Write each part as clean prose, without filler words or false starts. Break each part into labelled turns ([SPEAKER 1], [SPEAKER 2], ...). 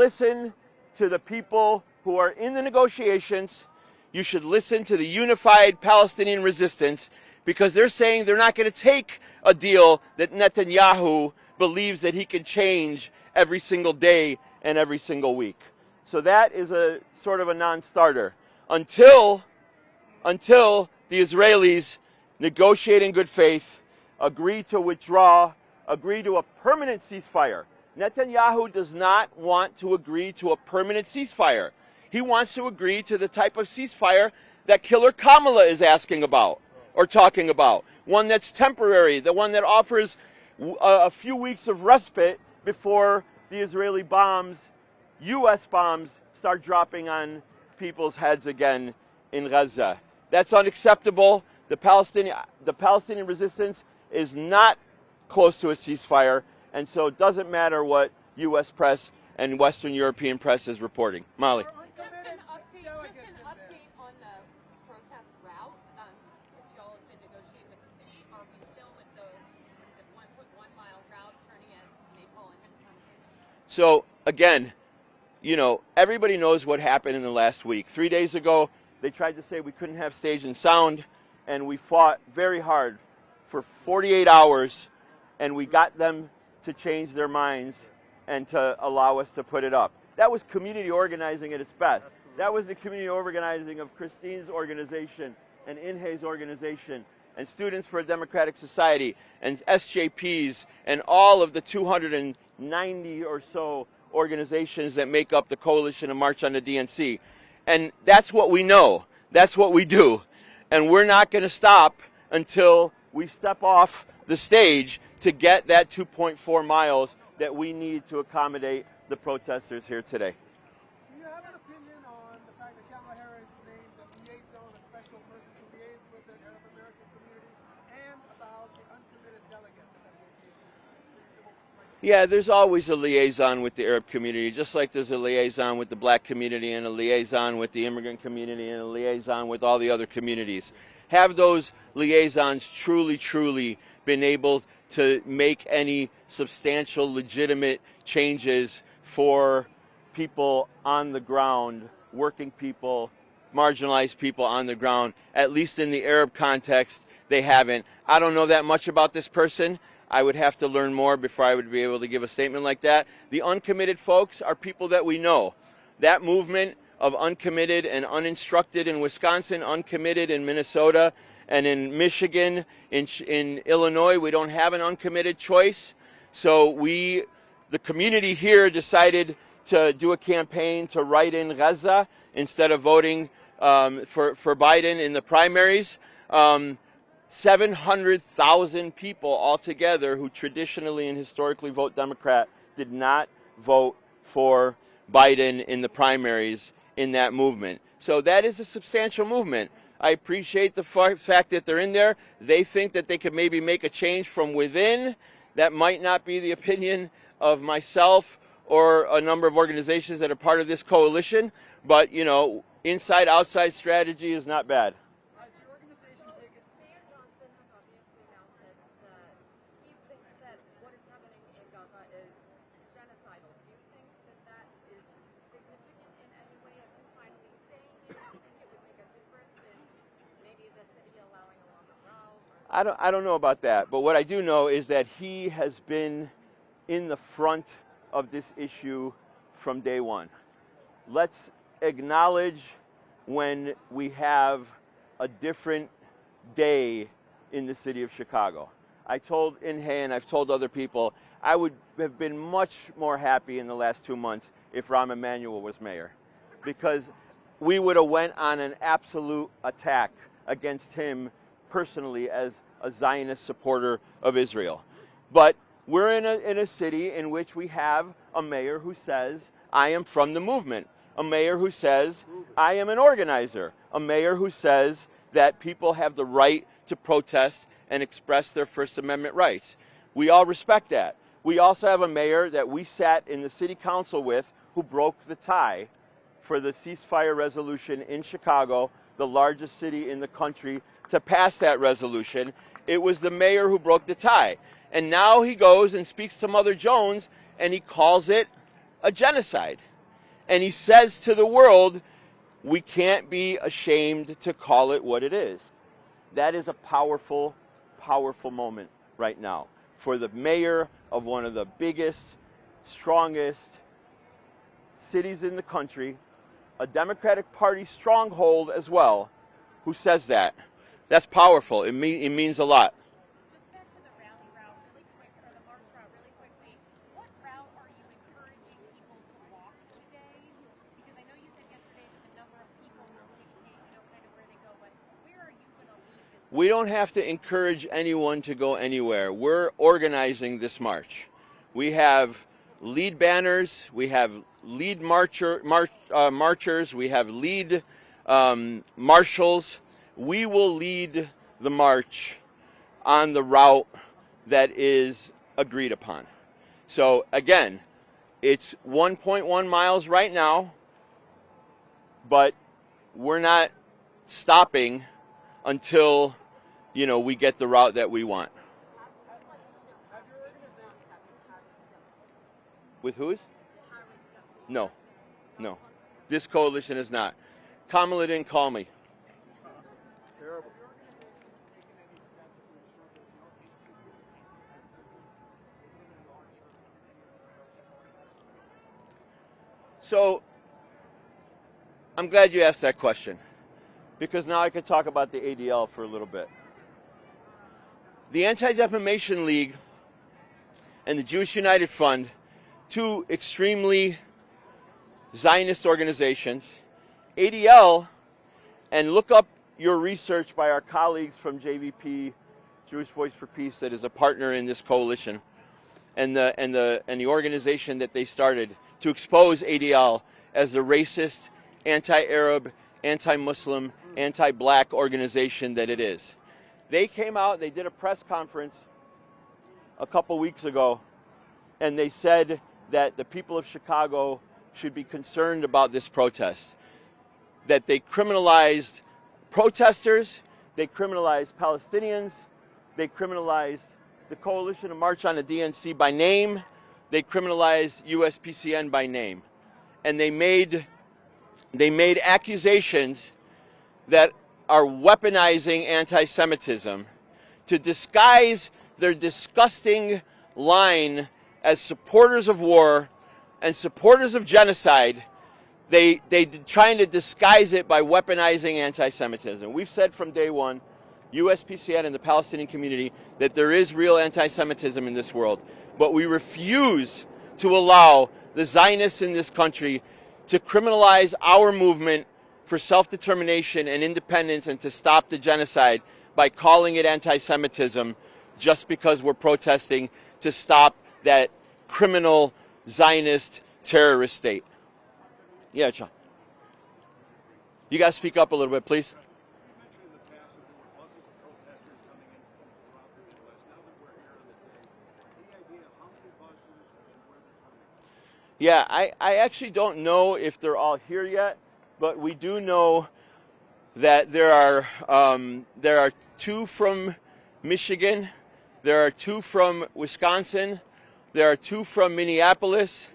[SPEAKER 1] listen to the people who are in the negotiations. You should listen to the unified Palestinian resistance, because they're saying they're not going to take a deal that Netanyahu believes that he can change every single day and every single week. So that is a sort of a non-starter until the Israelis negotiate in good faith, agree to withdraw, agree to a permanent ceasefire. Netanyahu does not want to agree to a permanent ceasefire. He wants to agree to the type of ceasefire that Killer Kamala is asking about or talking about. One that's temporary, the one that offers a few weeks of respite before the Israeli bombs, U.S. bombs, start dropping on people's heads again in Gaza. That's unacceptable. The Palestinian resistance is not close to a ceasefire, and so it doesn't matter what U.S. press and Western European press is reporting. Molly.
[SPEAKER 2] Just an update on the protest route. Because y'all have been negotiating with the city. Are we still with the 1.1 mile route turning at Maypole and Henderson?
[SPEAKER 1] So again, you know, everybody knows what happened in the last week. 3 days ago, they tried to say we couldn't have stage and sound, and we fought very hard for 48 hours, and we got them to change their minds and to allow us to put it up. That was community organizing at its best. That was the community organizing of Christine's organization and Inhe's organization and Students for a Democratic Society and SJPs and all of the 290 or so organizations that make up the coalition of March on the DNC. And that's what we know. That's what we do. And we're not going to stop until we step off the stage to get that 2.4 miles that we need to accommodate the protesters here today.
[SPEAKER 3] Do you have an opinion on the fact that Kamala Harris named the liaison, a special person to liaise with the Arab American community, and about the uncommitted delegates that we're seeing?
[SPEAKER 1] Yeah, there's always a liaison with the Arab community, just like there's a liaison with the black community and a liaison with the immigrant community and a liaison with all the other communities. Have those liaisons truly been able to make any substantial, legitimate changes for people on the ground, working people, marginalized people on the ground? At least in the Arab context, they haven't. I don't know that much about this person. I would have to learn more before I would be able to give a statement like that. The uncommitted folks are people that we know. That movement of uncommitted and uninstructed in Wisconsin, uncommitted in Minnesota, and in Michigan, in Illinois, we don't have an uncommitted choice. So the community here decided to do a campaign to write in Gaza instead of voting for Biden in the primaries. 700,000 people altogether who traditionally and historically vote Democrat did not vote for Biden in the primaries in that movement. So that is a substantial movement. I appreciate the fact that they're in there. They think that they could maybe make a change from within. That might not be the opinion of myself or a number of organizations that are part of this coalition, but, you know, inside-outside strategy is not bad. I don't know about that, but what I do know is that he has been in the front of this issue from day one. Let's acknowledge when we have a different day in the city of Chicago. I told Inhe and I've told other people, I would have been much more happy in the last 2 months if Rahm Emanuel was mayor, because we would have went on an absolute attack against him personally as a Zionist supporter of Israel. But we're in a city in which we have a mayor who says, I am from the movement. A mayor who says, I am an organizer. A mayor who says that people have the right to protest and express their First Amendment rights. We all respect that. We also have a mayor that we sat in the city council with who broke the tie for the ceasefire resolution in Chicago, the largest city in the country, to pass that resolution. It was the mayor who broke the tie. And now he goes and speaks to Mother Jones and he calls it a genocide. And he says to the world, we can't be ashamed to call it what it is. That is a powerful, powerful moment right now for the mayor of one of the biggest, strongest cities in the country, a Democratic Party stronghold as well, who says that. That's powerful. It means a lot.
[SPEAKER 2] Just back to the rally route really quick, or the march route really quickly. What route are you encouraging people to walk today? Because I know you said yesterday that the number of people will dictate, kind of where they go, but where are you going to lead this?
[SPEAKER 1] We don't have to encourage anyone to go anywhere. We're organizing this march. We have lead banners, we have lead marchers, we have lead marshals. We will lead the march on the route that is agreed upon. So again, it's 1.1 miles right now, but we're not stopping until, we get the route that we want. With whose? No. This coalition is not. Kamala didn't call me. So, I'm glad you asked that question, because now I could talk about the ADL for a little bit. The Anti-Defamation League and the Jewish United Fund, two extremely Zionist organizations, ADL, and look up your research by our colleagues from JVP, Jewish Voice for Peace, that is a partner in this coalition, and the organization that they started to expose ADL as a racist, anti-Arab, anti-Muslim, anti-black organization that it is. They came out, they did a press conference a couple weeks ago, and they said that the people of Chicago should be concerned about this protest. That they criminalized protesters, they criminalized Palestinians, they criminalized the Coalition to March on the DNC by name, they criminalized USPCN by name. And they made accusations that are weaponizing anti-Semitism to disguise their disgusting line as supporters of war and supporters of genocide. They trying to disguise it by weaponizing anti-Semitism. We've said from day one, USPCN and the Palestinian community, that there is real anti-Semitism in this world. But we refuse to allow the Zionists in this country to criminalize our movement for self-determination and independence and to stop the genocide by calling it anti-Semitism just because we're protesting to stop that criminal Zionist terrorist state. Yeah, John. You got to speak up a little bit, please. Yeah, I actually don't know if they're all here yet, but we do know that there are two from Michigan, there are two from Wisconsin, there are two from Minneapolis,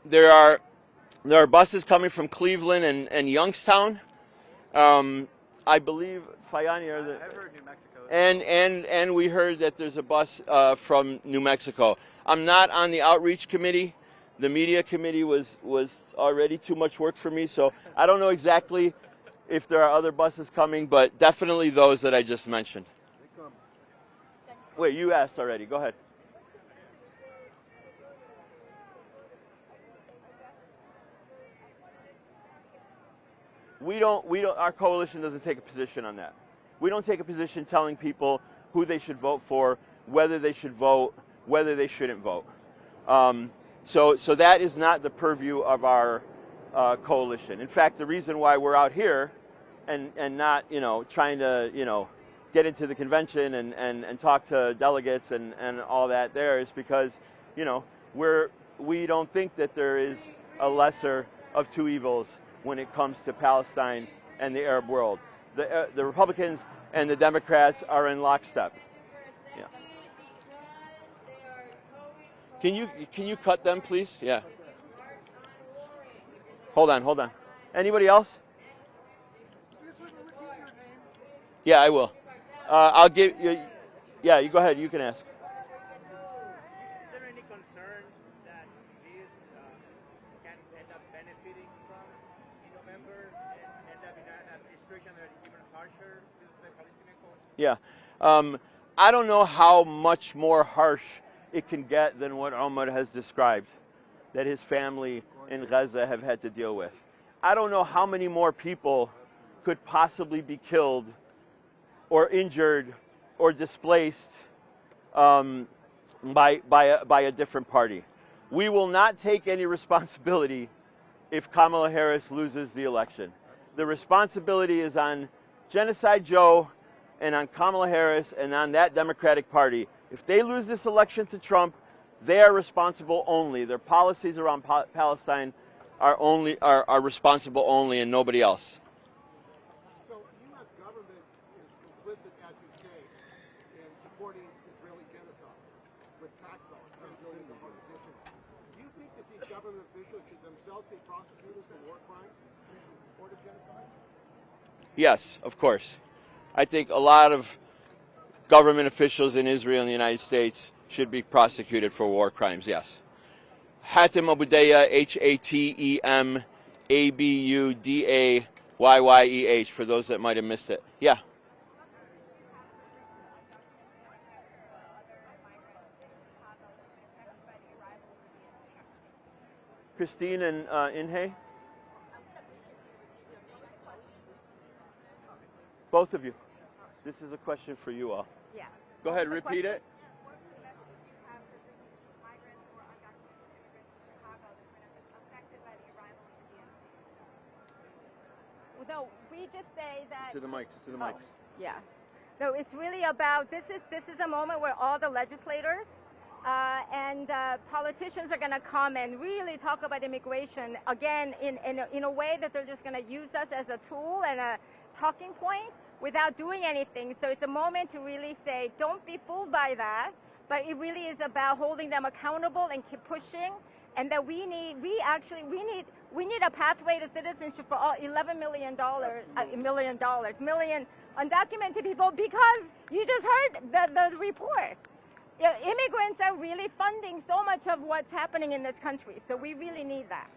[SPEAKER 1] there are buses coming from Cleveland and Youngstown. I believe Fayani are the. I've heard New Mexico. And we heard that there's a bus from New Mexico. I'm not on the outreach committee. The media committee was already too much work for me, so I don't know exactly if there are other buses coming, but definitely those that I just mentioned. Wait, you asked already. Go ahead. We don't, our coalition doesn't take a position on that. We don't take a position telling people who they should vote for, whether they should vote, whether they shouldn't vote. So that is not the purview of our coalition. In fact, the reason why we're out here and not, trying to, get into the convention and talk to delegates and all that there is because, we don't think that there is a lesser of two evils when it comes to Palestine and the Arab world. The Republicans and the Democrats are in lockstep. Yeah. Can you cut them, please? Yeah. Hold on. Anybody else?
[SPEAKER 3] This would repeat your name.
[SPEAKER 1] Yeah, I will. I'll give you. Yeah, you go ahead. You can ask.
[SPEAKER 4] Is there any concern that this can end up benefiting Trump in November and end up in an administration that is even harsher with the Palestinian cause?
[SPEAKER 1] Yeah. I don't know how much more harsh it can get than what Omar has described, that his family in Gaza have had to deal with. I don't know how many more people could possibly be killed or injured or displaced by a different party. We will not take any responsibility if Kamala Harris loses the election. The responsibility is on Genocide Joe and on Kamala Harris and on that Democratic Party. If they lose this election to Trump, they are responsible only. Their policies around Palestine are responsible only and nobody else.
[SPEAKER 5] So the U.S. government is complicit, as you say, in supporting Israeli genocide with tax dollars, $10 billion additional. Do you think that these government officials should themselves be prosecutors for war crimes in support of genocide?
[SPEAKER 1] Yes, of course. I think a lot of government officials in Israel and the United States should be prosecuted for war crimes, yes. Hatem Abudayeh, Hatemabudayeh, for those that might have missed it. Yeah. Christine and Inhe? Both of you. This is a question for you all.
[SPEAKER 6] Yeah.
[SPEAKER 1] Go ahead, repeat it.
[SPEAKER 6] What message do you have for migrants or undocumented immigrants in Chicago that are going to be affected by the arrival of the DNC? Well, no, we just say that.
[SPEAKER 1] To the mics, to the mics.
[SPEAKER 6] Yeah. No, it's really about this is a moment where all the legislators and politicians are going to come and really talk about immigration again in a way that they're just going to use us as a tool and a talking point without doing anything. So it's a moment to really say, don't be fooled by that, but it really is about holding them accountable and keep pushing, and that we need a pathway to citizenship for all $11 million undocumented people, because you just heard the report. Immigrants are really funding so much of what's happening in this country, so we really need that.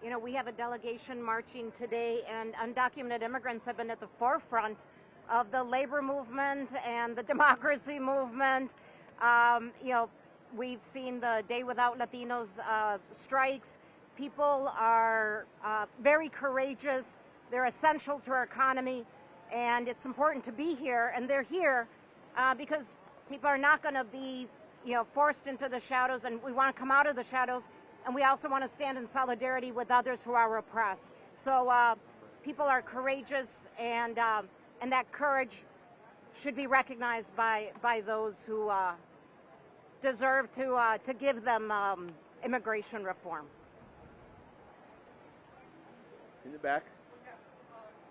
[SPEAKER 7] Yeah, we have a delegation marching today, and undocumented immigrants have been at the forefront of the labor movement and the democracy movement. We've seen the Day Without Latinos strikes. People are very courageous. They're essential to our economy, and it's important to be here. And they're here because people are not going to be, forced into the shadows, and we want to come out of the shadows. And we also want to stand in solidarity with others who are oppressed. So people are courageous, and that courage should be recognized by those who deserve to give them immigration reform.
[SPEAKER 1] In the back.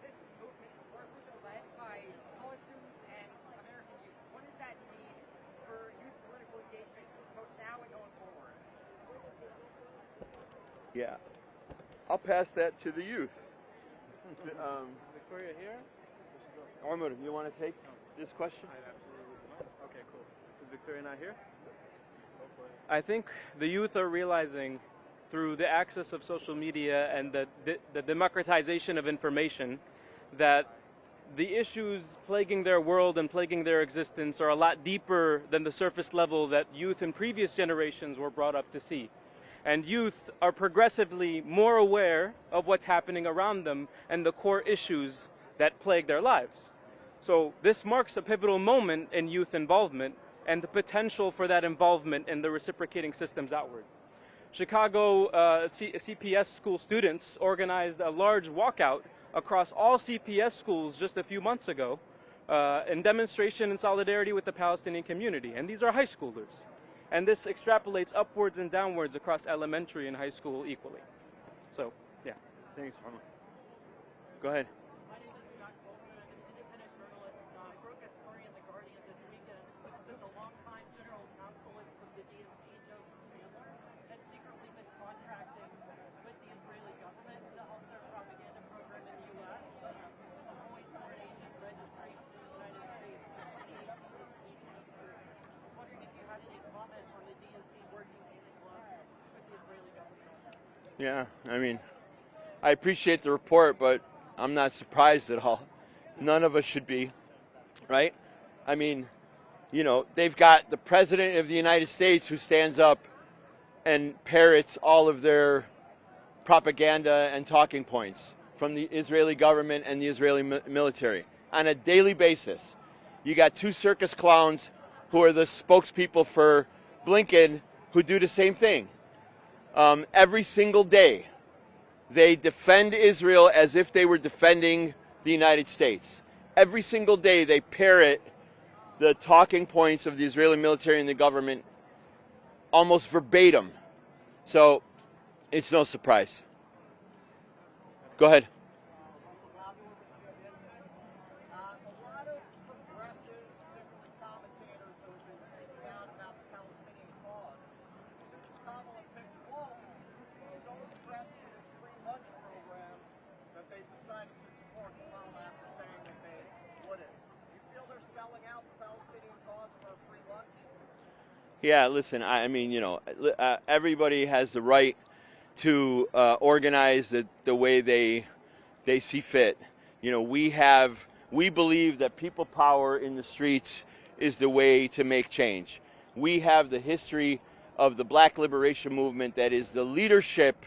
[SPEAKER 2] This movement is forcefully led by college students and American youth. What does that mean for youth political engagement both now and going forward?
[SPEAKER 1] Yeah. I'll pass that to the youth.
[SPEAKER 4] Victoria here?
[SPEAKER 1] Omar, you want to take this question?
[SPEAKER 4] I absolutely will. Okay, cool. Is Victoria not here? I think the youth are realizing through the access of social media and the democratization of information that the issues plaguing their world and plaguing their existence are a lot deeper than the surface level that youth in previous generations were brought up to see. And youth are progressively more aware of what's happening around them and the core issues that plague their lives. So this marks a pivotal moment in youth involvement and the potential for that involvement in the reciprocating systems outward. Chicago CPS school students organized a large walkout across all CPS schools just a few months ago in demonstration in solidarity with the Palestinian community. And these are high schoolers. And this extrapolates upwards and downwards across elementary and high school equally. So, yeah.
[SPEAKER 1] Thanks, Omar. Go ahead.
[SPEAKER 8] My name is Jack Wilson. I'm an independent journalist. I broke a story in The Guardian this weekend that the longtime general counsel of the DNC, Joseph Sandler, had secretly been contracting
[SPEAKER 1] Yeah, I mean, I appreciate the report, but I'm not surprised at all. None of us should be, right? I mean, you know, they've got the President of the United States who stands up and parrots all of their propaganda and talking points from the Israeli government and the Israeli military on a daily basis. You got two circus clowns who are the spokespeople for Blinken who do the same thing. Every single day, they defend Israel as if they were defending the United States. Every single day, they parrot the talking points of the Israeli military and the government almost verbatim. So it's no surprise. Go ahead. Yeah, listen, I mean, you know, everybody has the right to organize the way they see fit. You know, we believe that people power in the streets is the way to make change. We have the history of the Black Liberation Movement that is the leadership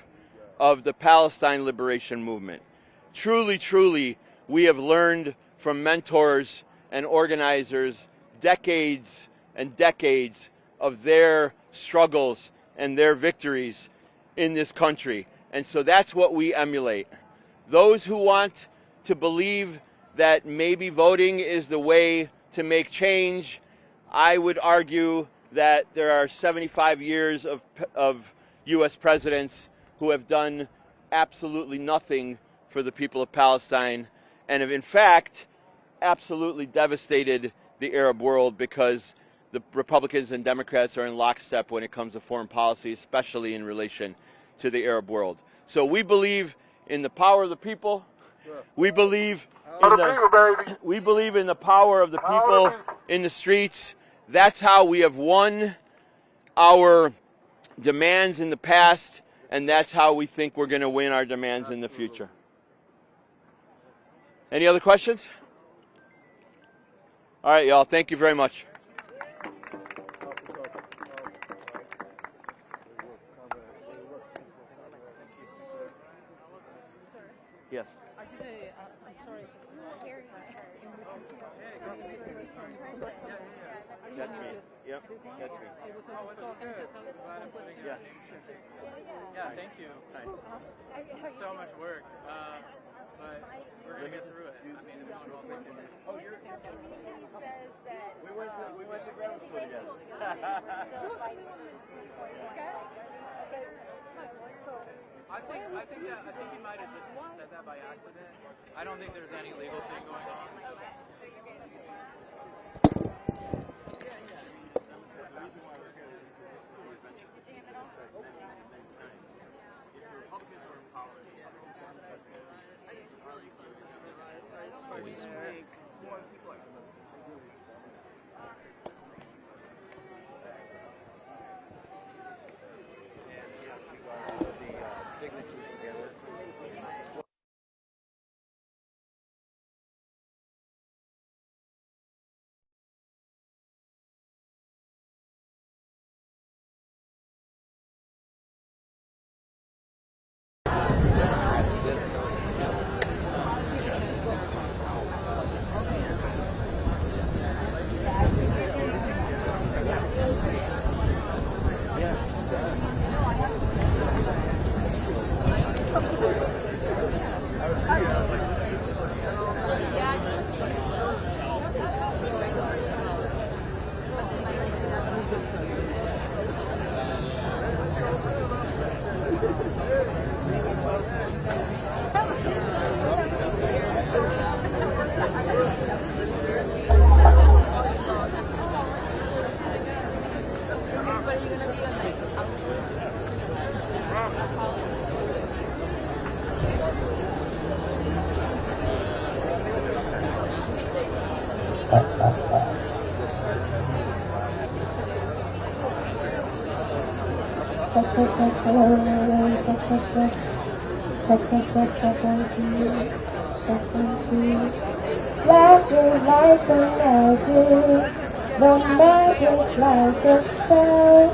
[SPEAKER 1] of the Palestine Liberation Movement. Truly, truly, we have learned from mentors and organizers decades and decades of their struggles and their victories in this country. And so that's what we emulate. Those who want to believe that maybe voting is the way to make change, I would argue that there are 75 years of U.S. presidents who have done absolutely nothing for the people of Palestine and have in fact absolutely devastated the Arab world, because the Republicans and Democrats are in lockstep when it comes to foreign policy, especially in relation to the Arab world. So we believe in the power of the people. We believe in the power of the people in the streets. That's how we have won our demands in the past, and that's how we think we're going to win our demands in the future. Any other questions? All right, y'all. Thank you very much. Yes.
[SPEAKER 2] I'm sorry.
[SPEAKER 1] That's me. Yep, that's me. Yeah.
[SPEAKER 4] Yeah, thank you. It's so much work, but we're going to get through it. I mean, it's not all thinking.
[SPEAKER 1] Oh, you're... We went to grammar school together.
[SPEAKER 4] I think he might have just said that by accident. I don't think there's any legal thing going on.
[SPEAKER 9] Life is like a magic, the magic's like a spell.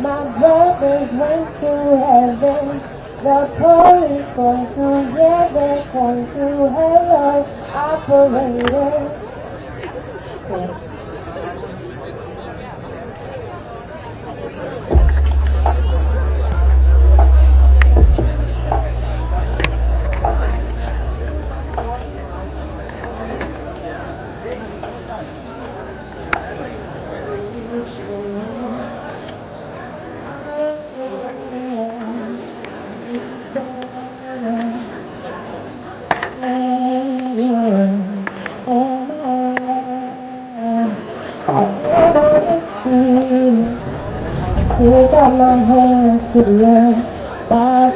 [SPEAKER 9] My brothers went to heaven, the police going to, yeah, they're going to hello, operator. Still got my hands to the left, but I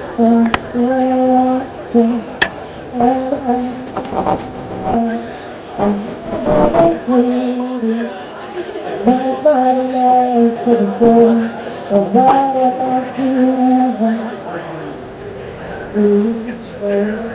[SPEAKER 9] still want to. Make my legs to the door, but why am I feeling each word?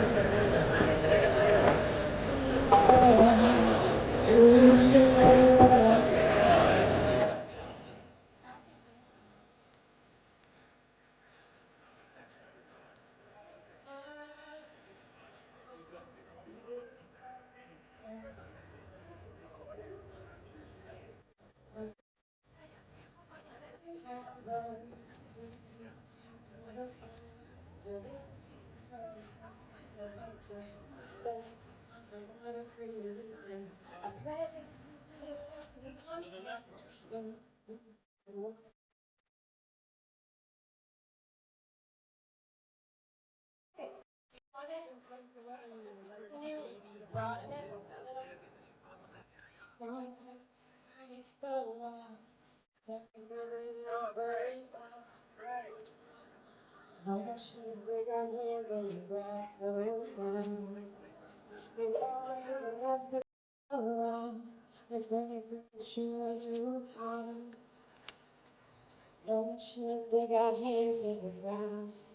[SPEAKER 9] They got hands in the grass.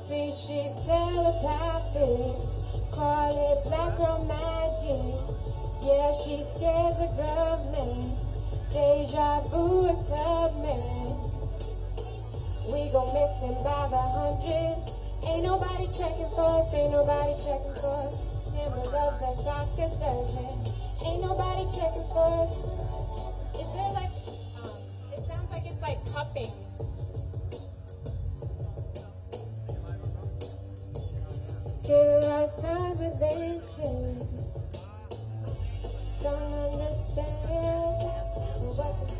[SPEAKER 9] See, she's telepathic, call it black girl magic. Yeah, she scares the government, deja vu a Tubman. We go missing by the hundreds, ain't nobody checking for us, ain't nobody checking for us. Timber loves us, Oscar doesn't, ain't nobody checking for us. Is there like, it sounds like it's like cupping. Give us signs with ancient. Don't understand what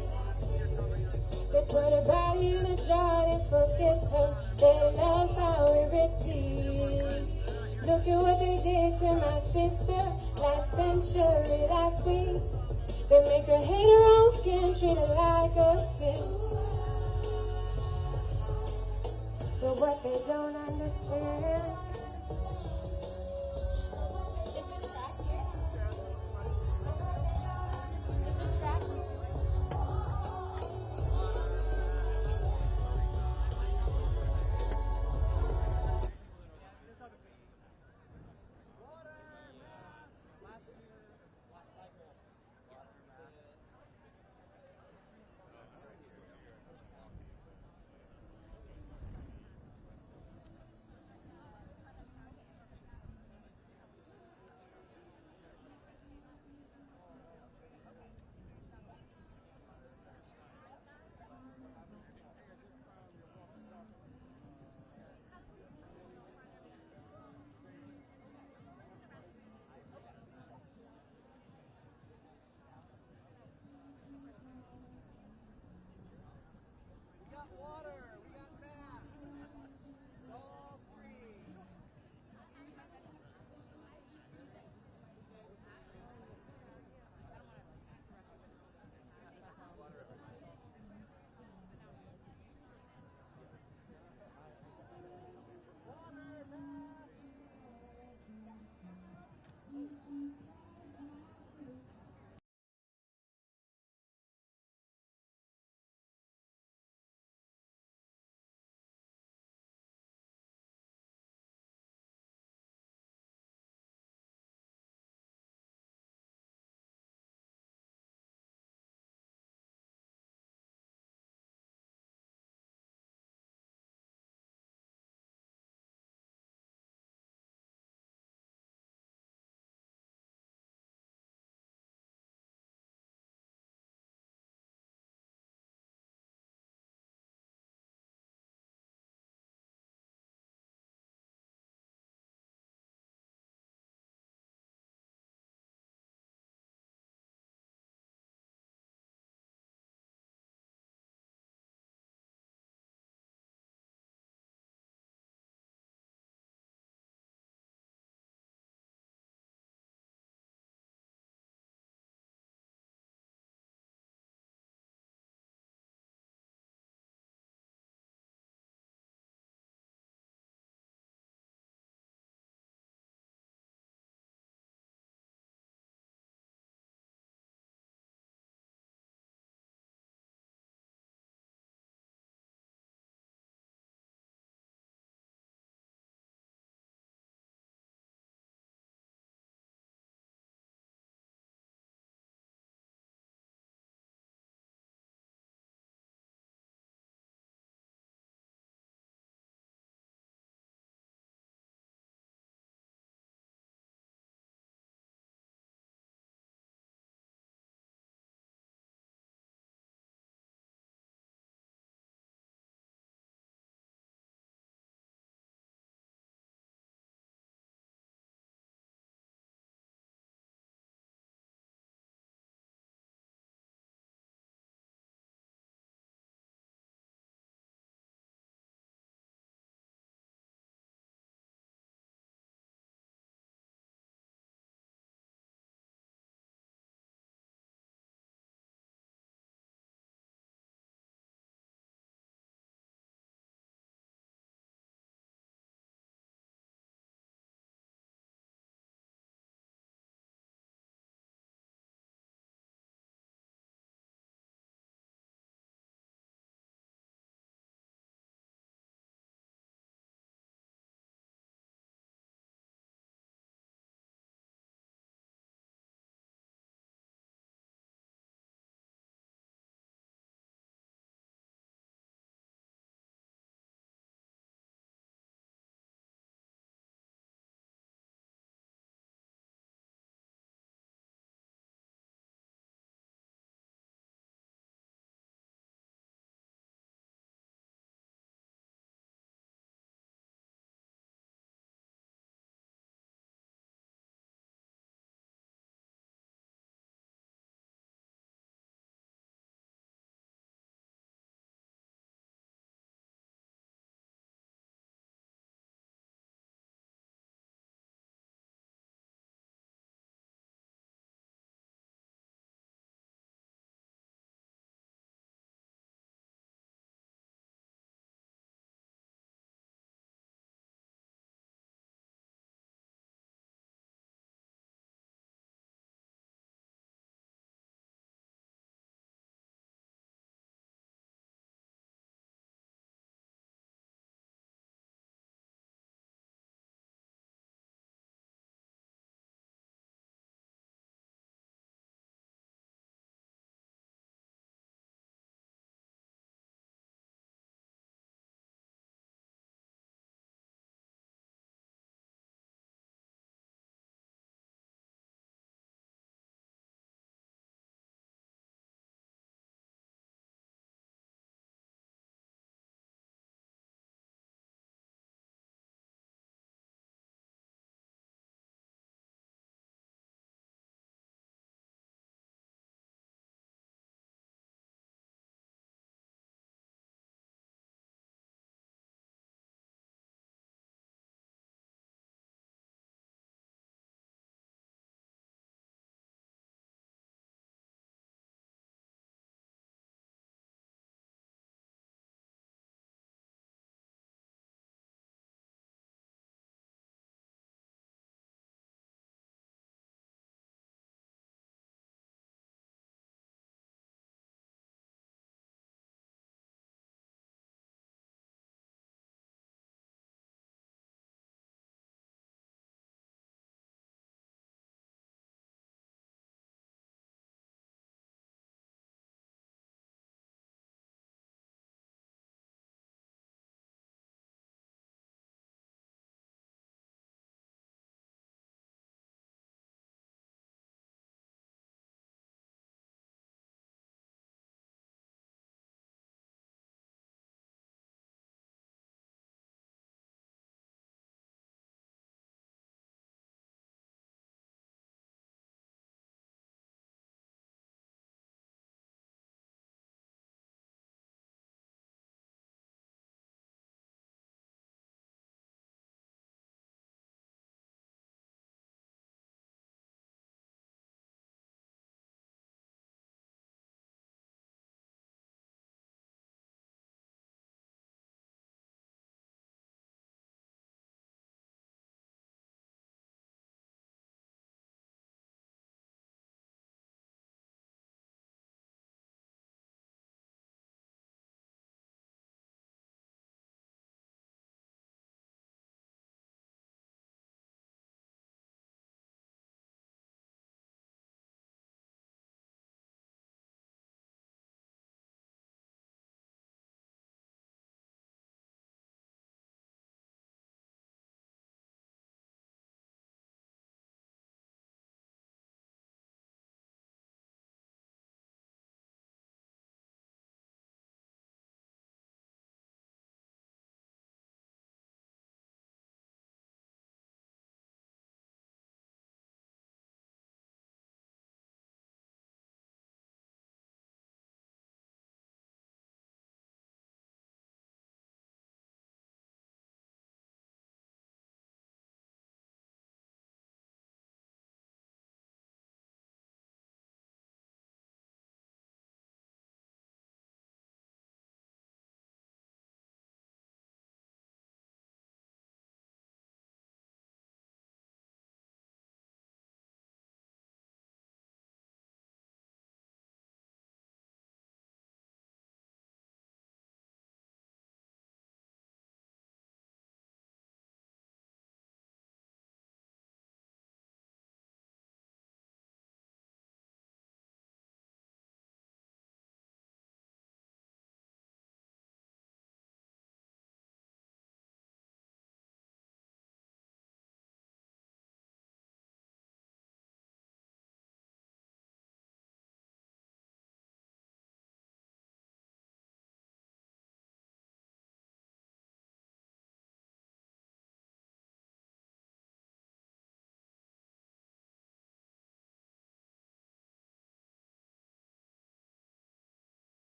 [SPEAKER 9] they put a body in a jar and forget her. They love how we repeat. Look at what they did to my sister last century, last week. They make her hate her own skin, treat her like a sin. But what they don't understand.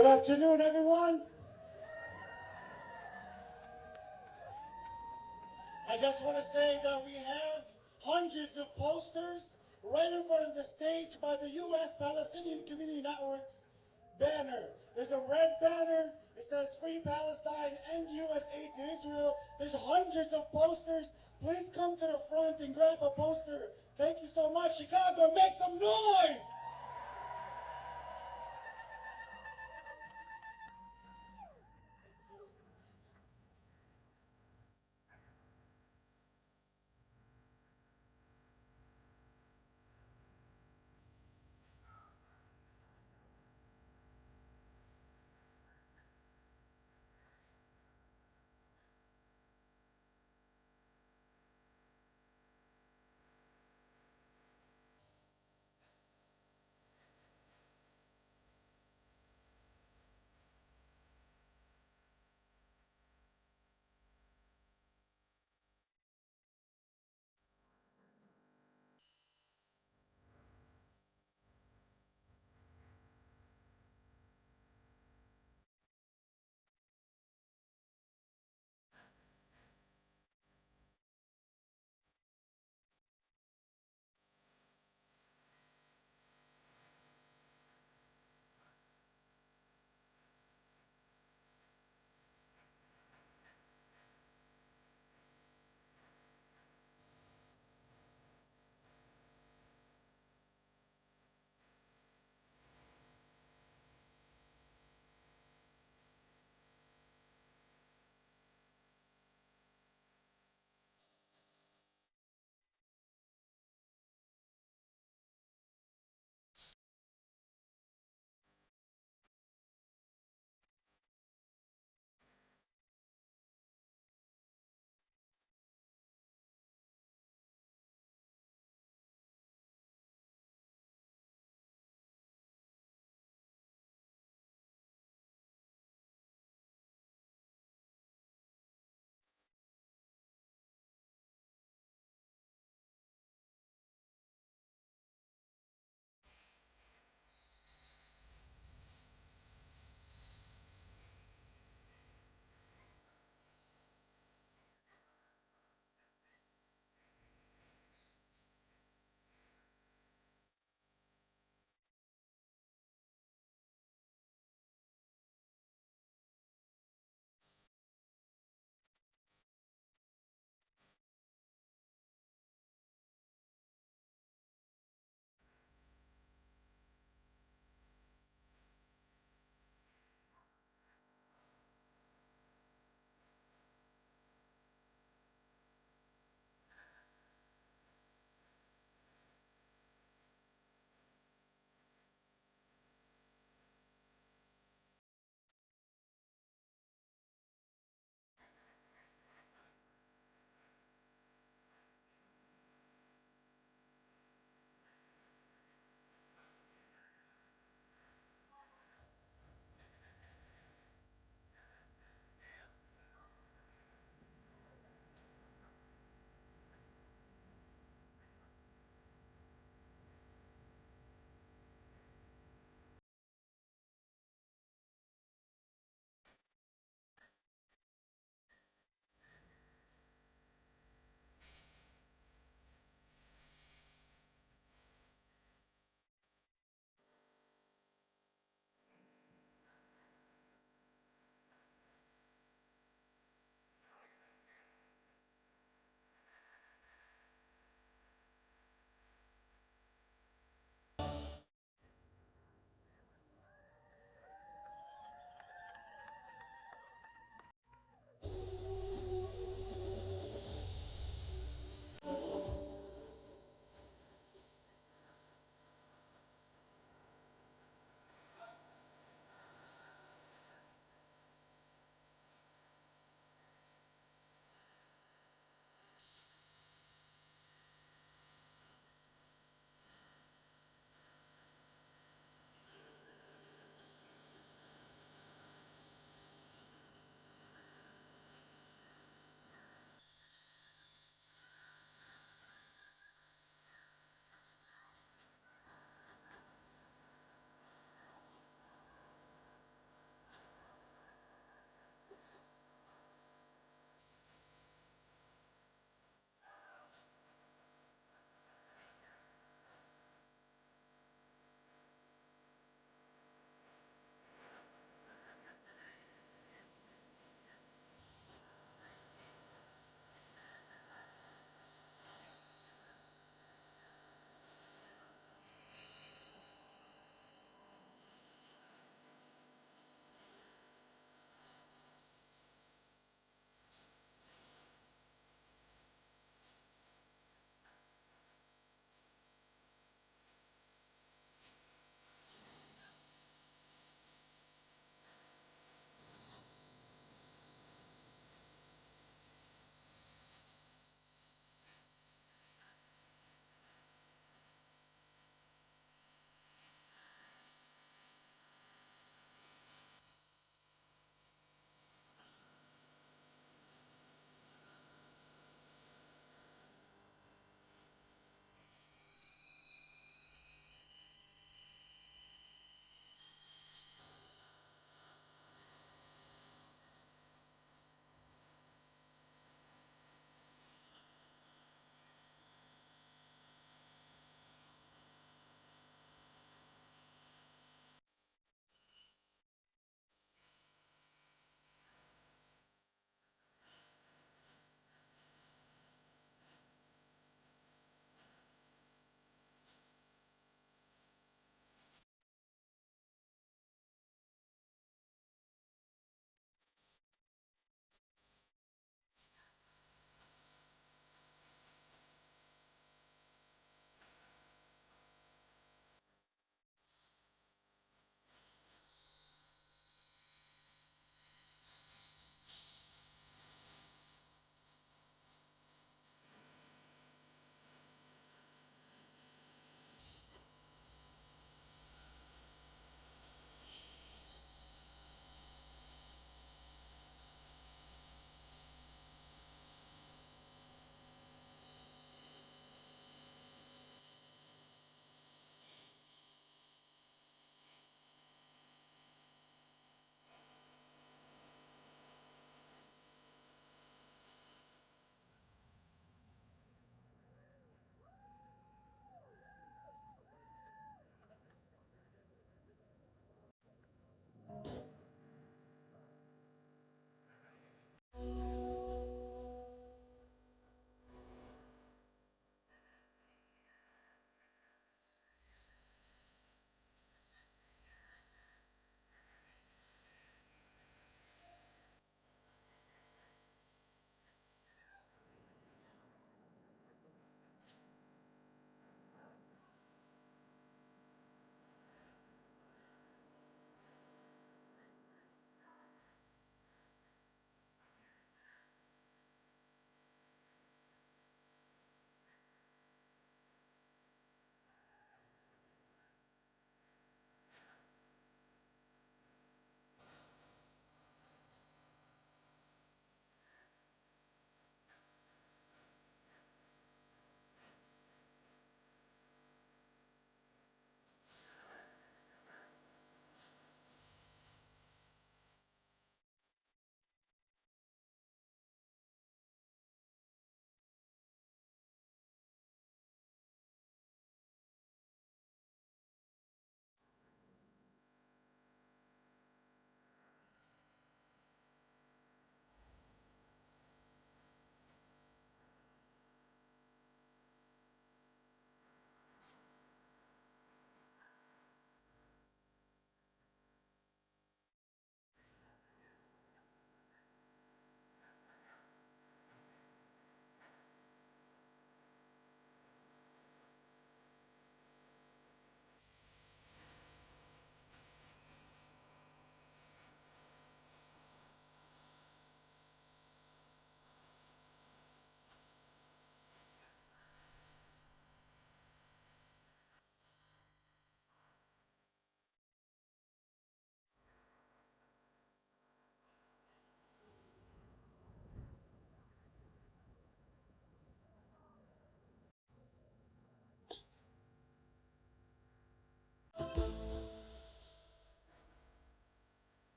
[SPEAKER 10] Good afternoon, everyone. I just want to say that we have hundreds of posters right in front of the stage by the U.S. Palestinian Community Network's banner. There's a red banner. It says Free Palestine and U.S. aid to Israel. There's hundreds of posters. Please come to the front and grab a poster. Thank you so much. Chicago, make some noise!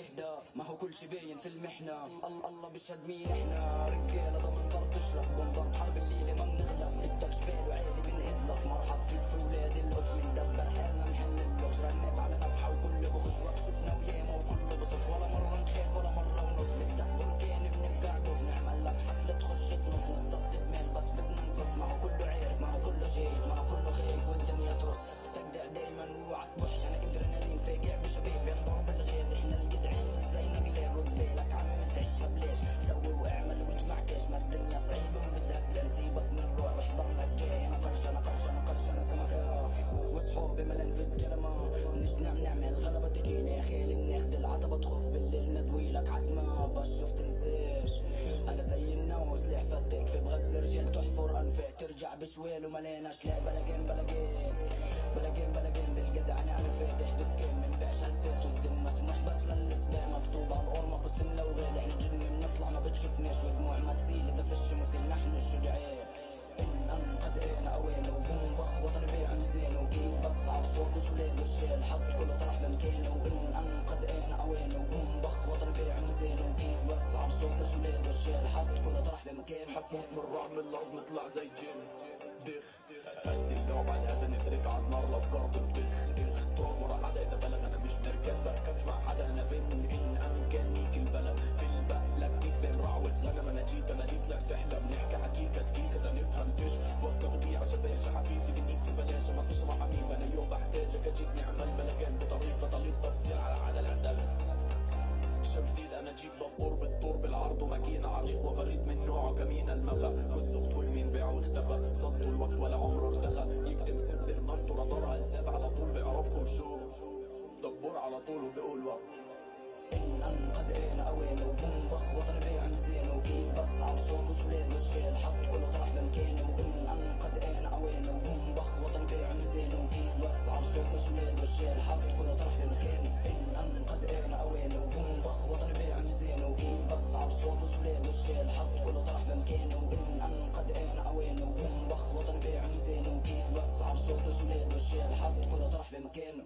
[SPEAKER 11] اهدى ما هو كل شي باين في المحنة الله بيشهد مين احنا رجالة ضمن ضرب تشرف بنضرب حرب الليلة ما بنغلب بدك جبال وعادي بنهدلك مرحب فيك في ولاد القدس مندبر حالنا نحل اللغز رنت على نفحة وكل بخش وقت شفنا وياما وكله بصف ولا مرة نخاف ولا مرة ونص بدك بركان بنرجع بنعمل لك حفلة تخش تنط نستقطب مال بس بدنا نقص ما هو كله عارف ما هو كله شايف ما هو كله خايف والدنيا ترص استجدع دايما ووعد بوحش انا ادرينالين فاجع بشباب ينضرب الغاز احنا الجدعان مش زي نقلين رد بالك عم تعيشها بليش سوي واعمل واجمع كاش ما الدنيا صعيبة وبدها سلام سيبك من الروح واحضر لك جاي انا قرش انا سمكة وصحابي ملان في الجلمة مش نعمل غلبة تجيني خيالي بناخد العتبة تخوف بالليل ندويلك عتمة بشوف تنساش انا زي النوس سلاح فتك في بغز رجال تحفر انفاق ترجع بشوال وملاناش لا بلاجين بالجدعنة انا فاتح دكان من بيعش هلسات وتزم مسموح بس للسباع مفتوح على القرمة قسم لو غالي احنا جن بنطلع ما بتشوفناش ودموع ما تسيل اذا فش مسيل نحن الشجعان ان قد انا اوان وبوم بخ وطن بيع مزين وكيف بصعب صوت وسولاد والشيل حط كله طرح بمكانه ان قد انا اوان وبوم بخ وطن بيع مزين وكيف بصعب صوت وسولاد والشيل حط كله طرح بمكانه
[SPEAKER 12] حكمت من الرعب من الارض نطلع زي جن دخ قد اللعب على هذا ندرك على النار الافكار بتبخ تراب ورا حدا اذا بلغ انا مش بركبش مع حدا انا فين ان امكانيك البلد بالبقلك كيف بين رعوة غنم انا جيت انا قلت لك تحلم نحكي حقيقة نفهم فيش وقت بضيع شباش حبيبي بنيك في بلاش ما فيش رحمي انا اليوم بحتاجك اجيبني عمل بلغان بطريقة تفسير على العدل شاب جديد انا جيب دبور بالطور بالعرض وماكينة عريق وفريد من نوعه كمين المخا والسخط والمين باعه واختفى صدوا الوقت ولا عمره ارتخى يكتم سب النفط ونطرها لساب على طول بيعرفكم شو دبور على طول وبيقول وقت
[SPEAKER 11] ان قد انا اوان وبوم بخ وطن بيع مزين وكيف بصعب صوت وسولاد والشيل حط كله طرح بمكانه ان قد انا اوان وبوم بخ وطن بيع مزين وكيف بصعب صوت وسولاد والشيل حط كله طرح بمكانه ان قد انا اوان وبوم بخ وطن بيع مزين وكيف بصعب صوت وسولاد والشيل حط كله طرح بمكانه ان قد انا اوان وبوم بخ وطن بيع مزين وكيف بصعب صوت وسولاد والشيل حط كله طرح بمكانه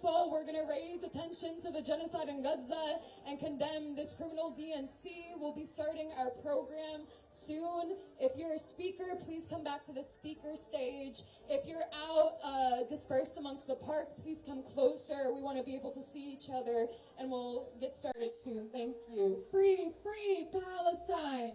[SPEAKER 13] Expo, we're going to raise attention to the genocide in Gaza and condemn this criminal DNC. We'll be starting our program soon. If you're a speaker, please come back to the speaker stage. If you're out dispersed amongst the park, please come closer. We want to be able to see each other, and we'll get started soon. Thank you. Free, free Palestine!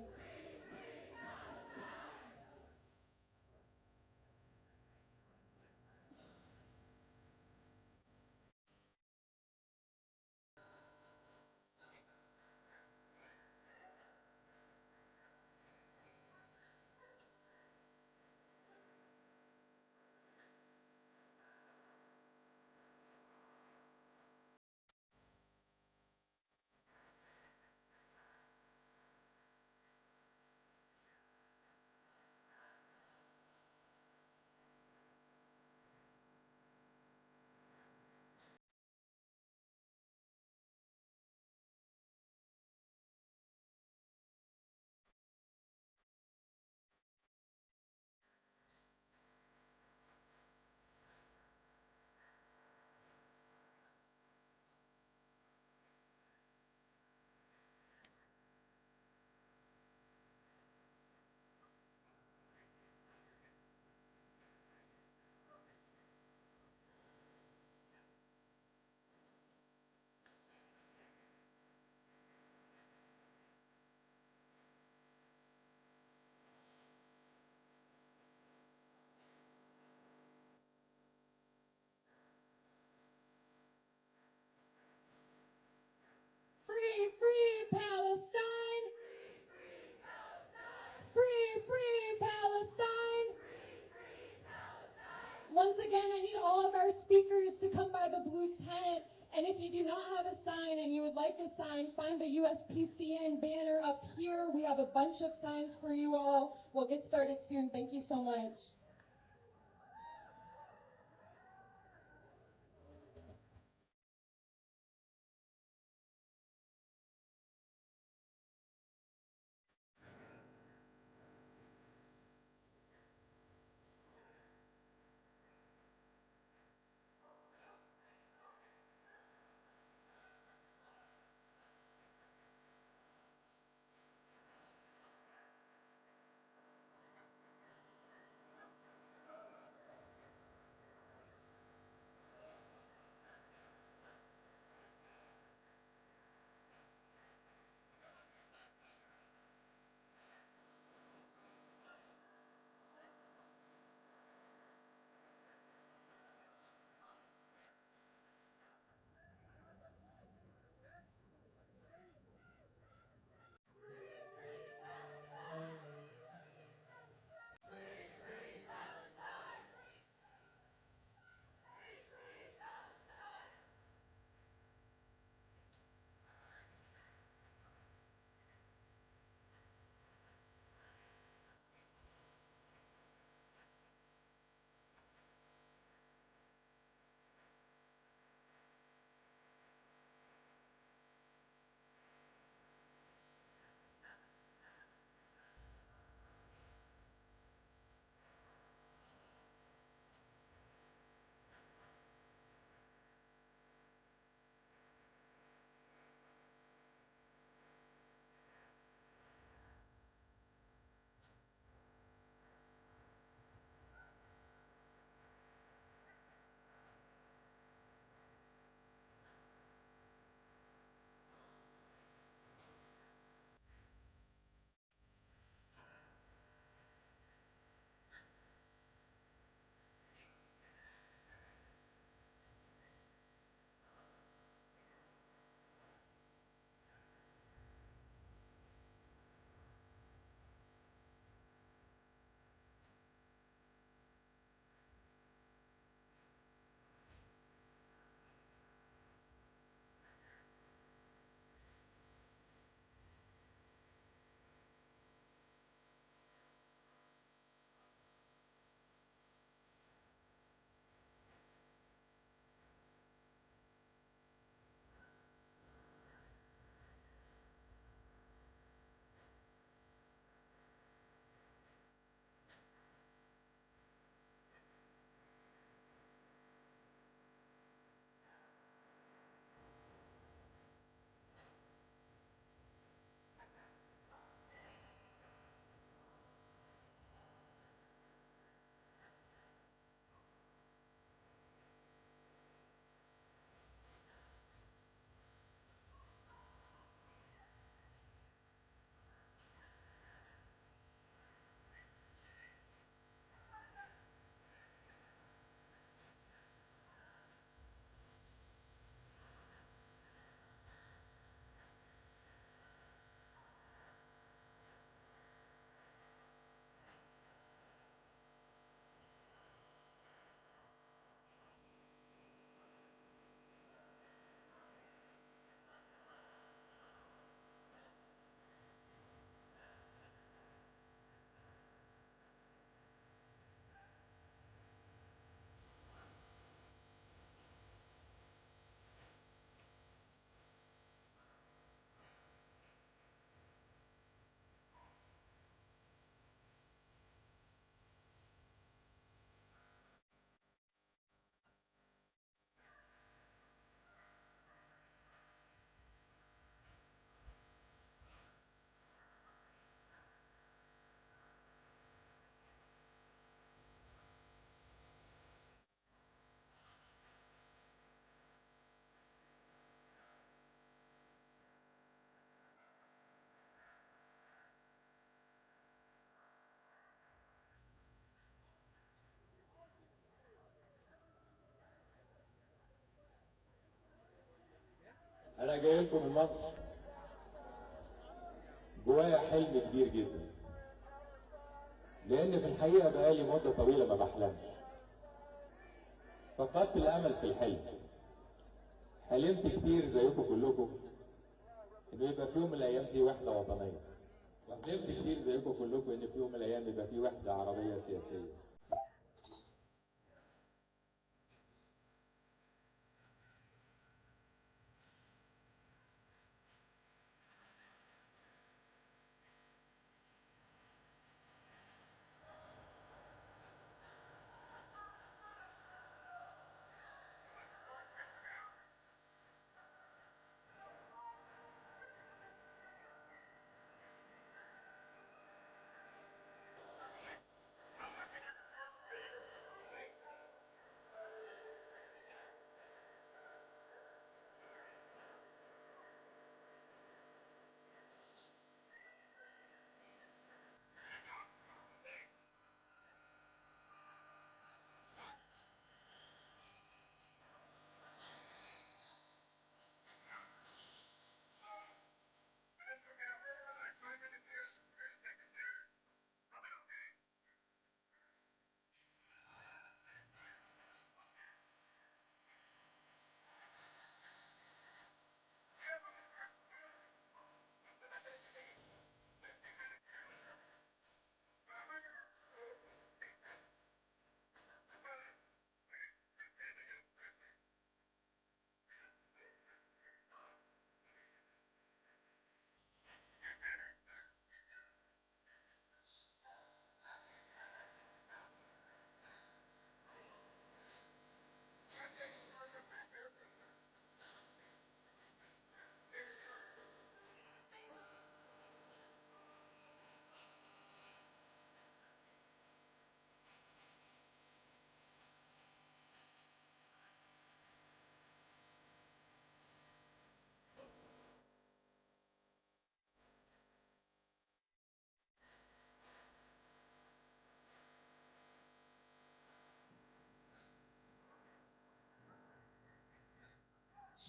[SPEAKER 13] Free, free Palestine! Free, free Palestine! Once again, I need all of our speakers to come by the blue tent. And if you do not have a sign and you would like a sign, find the USPCN banner up here. We have a bunch of signs for you all. We'll get started soon. Thank you so much.
[SPEAKER 14] أنا جاي لكم من مصر جوايا حلم كبير جدا، لأن في الحقيقة بقالي مدة طويلة ما بحلمش. فقدت الأمل في الحلم. حلمت كتير زيكم كلكم إنه يبقى في يوم من الأيام في وحدة وطنية. وحلمت كتير زيكم كلكم إن في يوم من الأيام يبقى في وحدة عربية سياسية.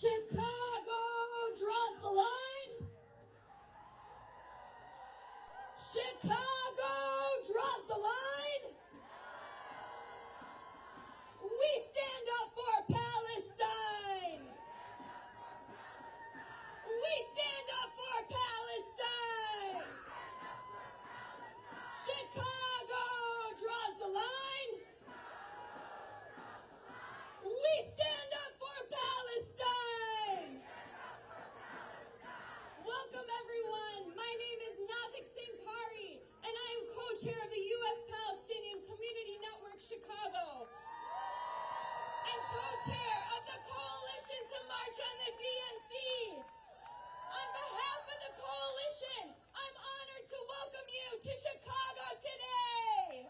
[SPEAKER 13] Chicago draws the line. Chicago draws the line. We stand up for Palestine. We stand up for Palestine. Chicago draws the line. We stand up for Palestine. Welcome everyone. My name is Nazik Sinkari, and I am co-chair of the U.S. Palestinian Community Network Chicago, and co-chair of the Coalition to March on the DNC. On behalf of the coalition, I'm honored to welcome you to Chicago today.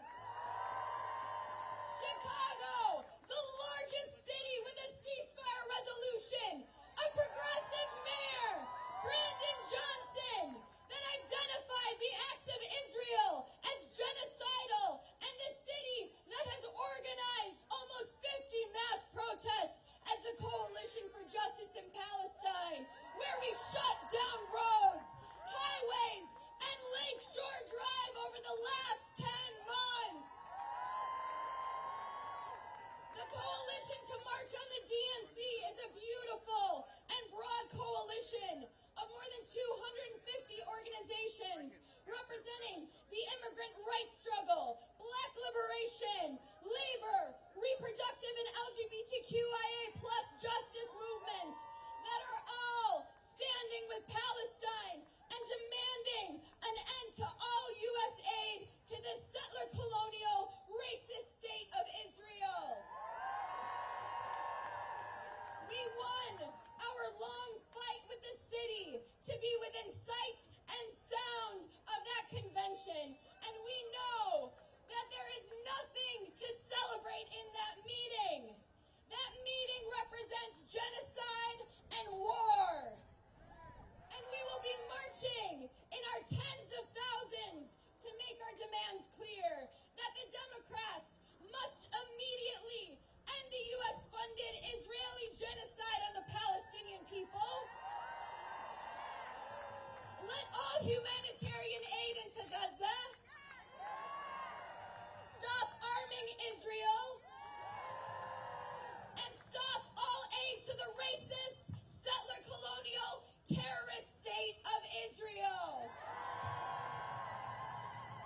[SPEAKER 13] Chicago, the largest city with a ceasefire resolution, a progressive mayor, Brandon Johnson, that identified the acts of Israel as genocidal, and the city that has organized almost 50 mass protests as the Coalition for Justice in Palestine, where we shut down roads, highways, and Lakeshore Drive over the last 10 months. The Coalition to March on the DNC is a beautiful and broad coalition of more than 250 organizations representing the immigrant rights struggle, black liberation, labor, reproductive and LGBTQIA+ justice movement that are all standing with Palestine and demanding an end to all U.S. aid to the settler colonial racist state of Israel. We won our long fight with the city to be within sight and sound of that convention, and we know that there is nothing to celebrate in that meeting. That meeting represents genocide and war. And we will be marching in our tens of thousands to make our demands clear that the Democrats must immediately end the U.S.-funded Israeli genocide on the Palestinian people.
[SPEAKER 15] all humanitarian aid into Gaza. Stop arming Israel. And stop all aid to the racist, settler colonial, terrorist state of Israel.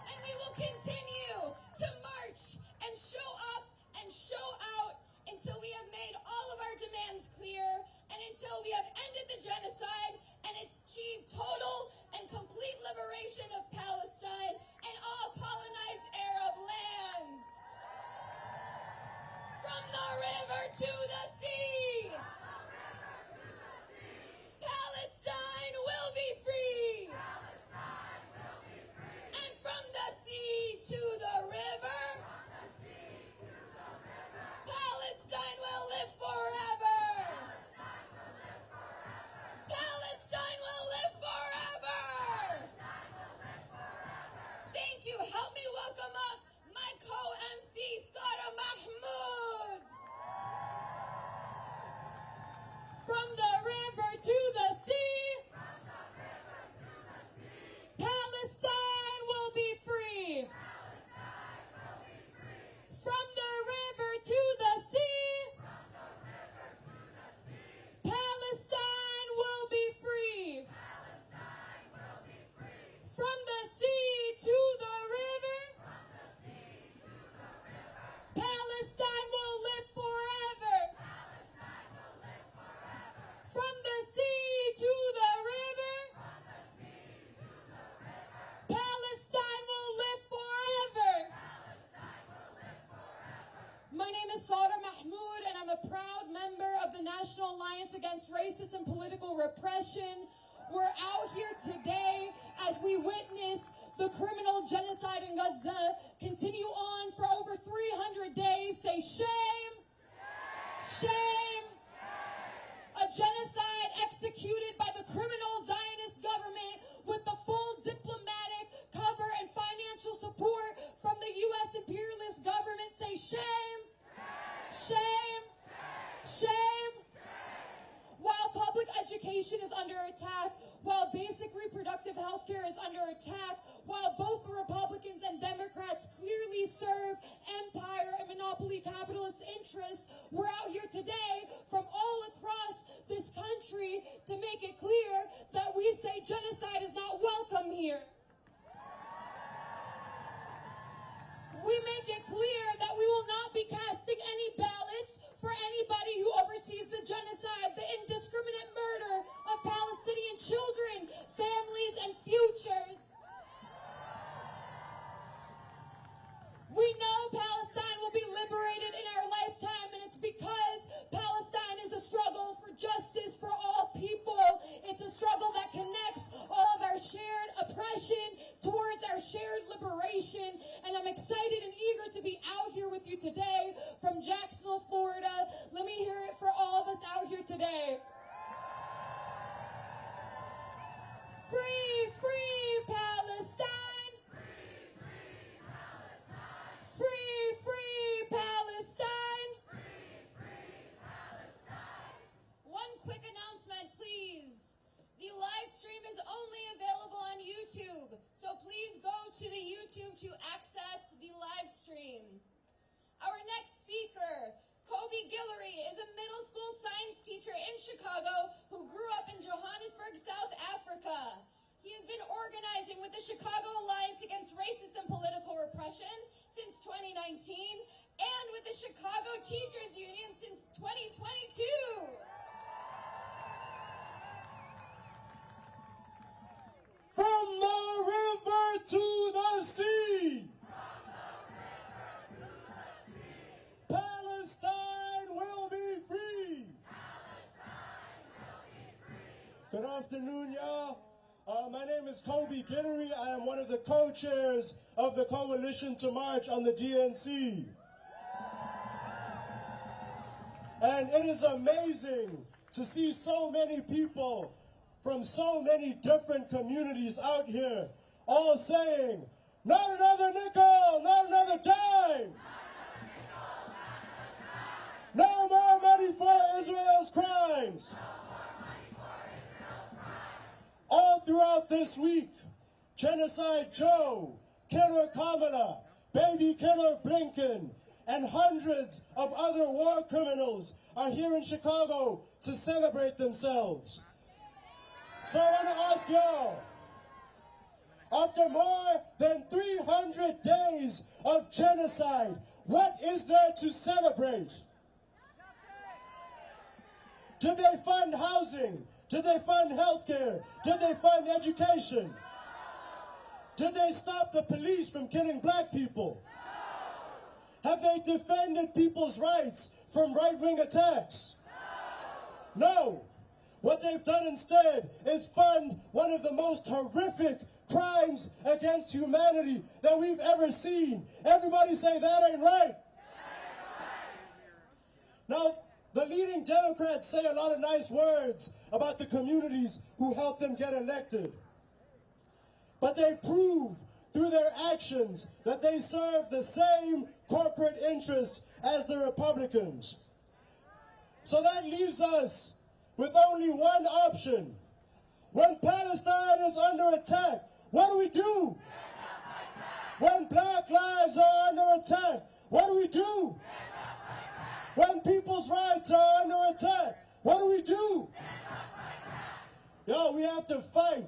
[SPEAKER 15] And we will continue to march and show up and show out until we have made all of our demands clear and until we have ended the genocide and achieved total and complete liberation of Palestine and all colonized Arab lands. From the river to the sea, Palestine will be free. And from the sea to the river, Palestine will live forever. Palestine will live forever. Thank you. Help me welcome up my co-MC, Sara Mahmoud. From the river to the sea, Palestine will be free. From the river to the sea, Palestine will be free. From the sea to the river, Palestine will live forever. From the sea to the river, Palestine will live forever. My name is Sara Mahmoud, and I'm a proud member of the National Alliance Against Racist and Political Repression. We're out here today as we witness the criminal genocide in Gaza continue on for over 300 days. Say shame, shame. A genocide executed by the criminal Zionist government with the full diplomatic cover and financial support from the U.S. imperialist government. Say shame, shame, shame. While public education is under attack, while basic reproductive health care is under attack, while both the Republicans and Democrats clearly serve empire and monopoly capitalist interests, we're out here today from all across this country to make it clear that we say genocide is not welcome here. We make it clear that we will not be casting any ballots for anybody who oversees the genocide, the indiscriminate murder of Palestinian children, families, and futures. We know Palestine will be liberated in our lifetime, and it's because Palestine is a struggle for justice for all people. It's a struggle that connects all of our shared oppression towards our shared liberation. And I'm excited and eager to be out here with you today from Jacksonville, Florida. Let me hear it for all of us out here today. Free, free Palestine. Free, free Palestine. One quick announcement, please. The live stream is only available on YouTube, so please go to the YouTube to access the live stream. Our next speaker, Kobe Guillory, is a middle school science teacher in Chicago who grew up in Johannesburg, South Africa. He has been organizing with the Chicago Alliance Against Racist and Political Repression since 2019 and with the Chicago Teachers Union since 2022.
[SPEAKER 16] From the river to the sea, Palestine will be free. Good afternoon, y'all. My name is Kobe Guillory. I am one of the co-chairs of the Coalition to March on the DNC. And it is amazing to see so many people from so many different communities out here all saying, not another nickel, not another dime. No more money for Israel's crimes. All throughout this week, Genocide Joe, Killer Kamala, Baby Killer Blinken, and hundreds of other war criminals are here in Chicago to celebrate themselves. So I want to ask y'all, after more than 300 days of genocide, what is there to celebrate? Did they fund housing? Did they fund healthcare? Did they fund education? Did they stop the police from killing black people? Have they defended people's rights from right-wing attacks? No. What they've done instead is fund one of the most horrific crimes against humanity that we've ever seen. Everybody say that ain't right. Now, the leading Democrats say a lot of nice words about the communities who helped them get elected. But they prove through their actions that they serve the same corporate interests as the Republicans. So that leaves us with only one option. When Palestine is under attack, what do we do? When black lives are under attack, what do we do? When people's rights are under attack, what do we do? Yo, we have to fight.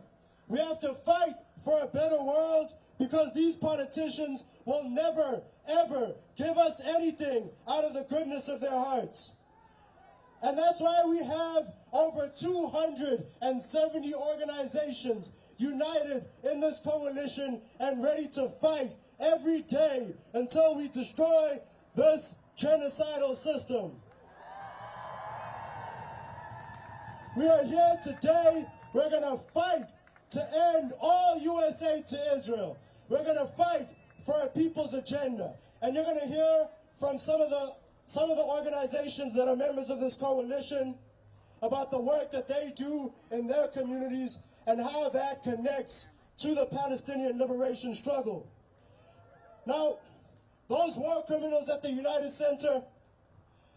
[SPEAKER 16] We have to fight for a better world, because these politicians will never, ever give us anything out of the goodness of their hearts. And that's why we have over 270 organizations united in this coalition and ready to fight every day until we destroy this genocidal system. We are here today. We're going to fight to end all U.S. aid to Israel. We're going to fight for a people's agenda. And you're going to hear from some of the organizations that are members of this coalition about the work that they do in their communities and how that connects to the Palestinian liberation struggle. Now, those war criminals at the United Center,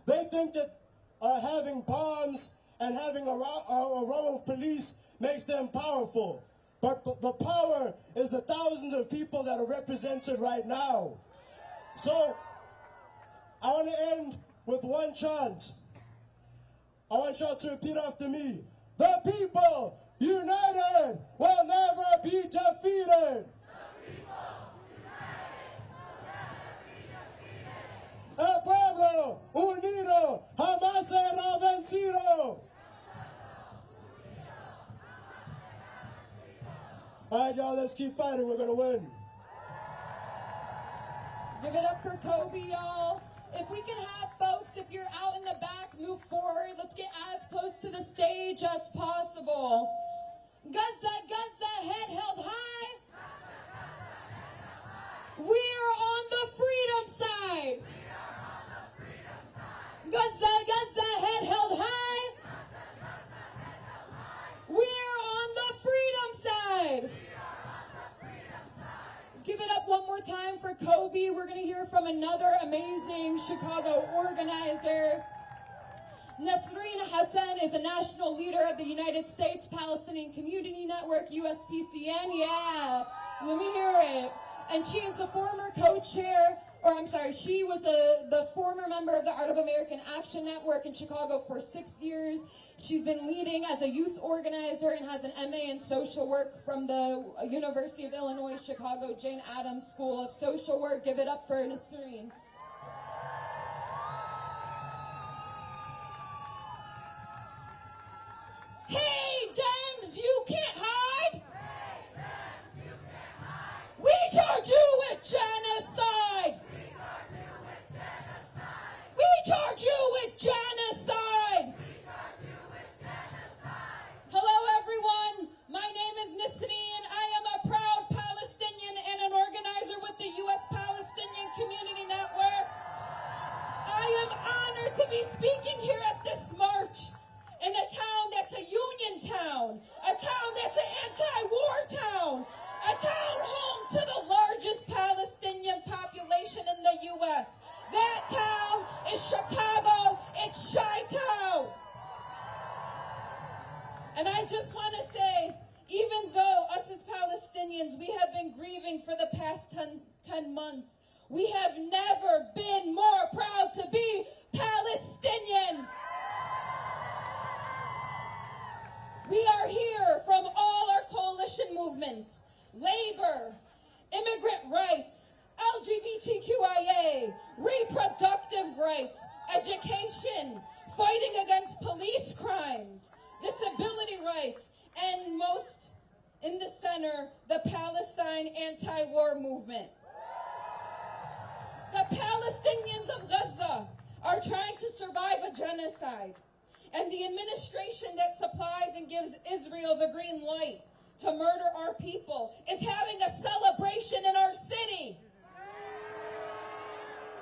[SPEAKER 16] they think that having bombs and having a row of police makes them powerful. But the power is the thousands of people that are represented right now. So I want to end with one chant. I want y'all to repeat after me. The people united will never be defeated. El pueblo unido jamás será vencido. All right, y'all, let's keep fighting. We're going to win.
[SPEAKER 15] Give it up for Kobe, y'all. If we can have folks, if you're out in the back, move forward. Let's get as close to the stage as possible. Gaza, Gaza, head held high. We are on the freedom side. Gaza, Gaza, head held high. We're on the freedom side. Give it up one more time for Kobe. We're going to hear from another amazing Chicago organizer. Nasreen Hassan is a national leader of the United States Palestinian Community Network, USPCN. Yeah, let me hear it. And she is the former co-chair, she was the former member of the Arab American Action Network in Chicago for 6 years. She's been leading as a youth organizer and has an MA in social work from the University of Illinois, Chicago, Jane Addams School of Social Work. Give it up for Nasreen.
[SPEAKER 17] Hey, Dems, you can't hide. We charge you with genocide. We charge you with genocide. Hello, everyone. My name is Nasreen. I am a proud Palestinian and an organizer with the U.S. Palestinian Community Network. I am honored to be speaking here at this march in a town that's a union town, a town that's an anti-war town, a town home to the largest Palestinian population in the U.S. That town is Chicago. It's Chi-Town. And I just want to say, even environment, labor, immigrant rights, LGBTQIA, reproductive rights, education, fighting against police crimes, disability rights, and most in the center, the Palestine anti-war movement. The Palestinians of Gaza are trying to survive a genocide, and the administration that supplies and gives Israel the green light to murder our people is having a celebration in our city.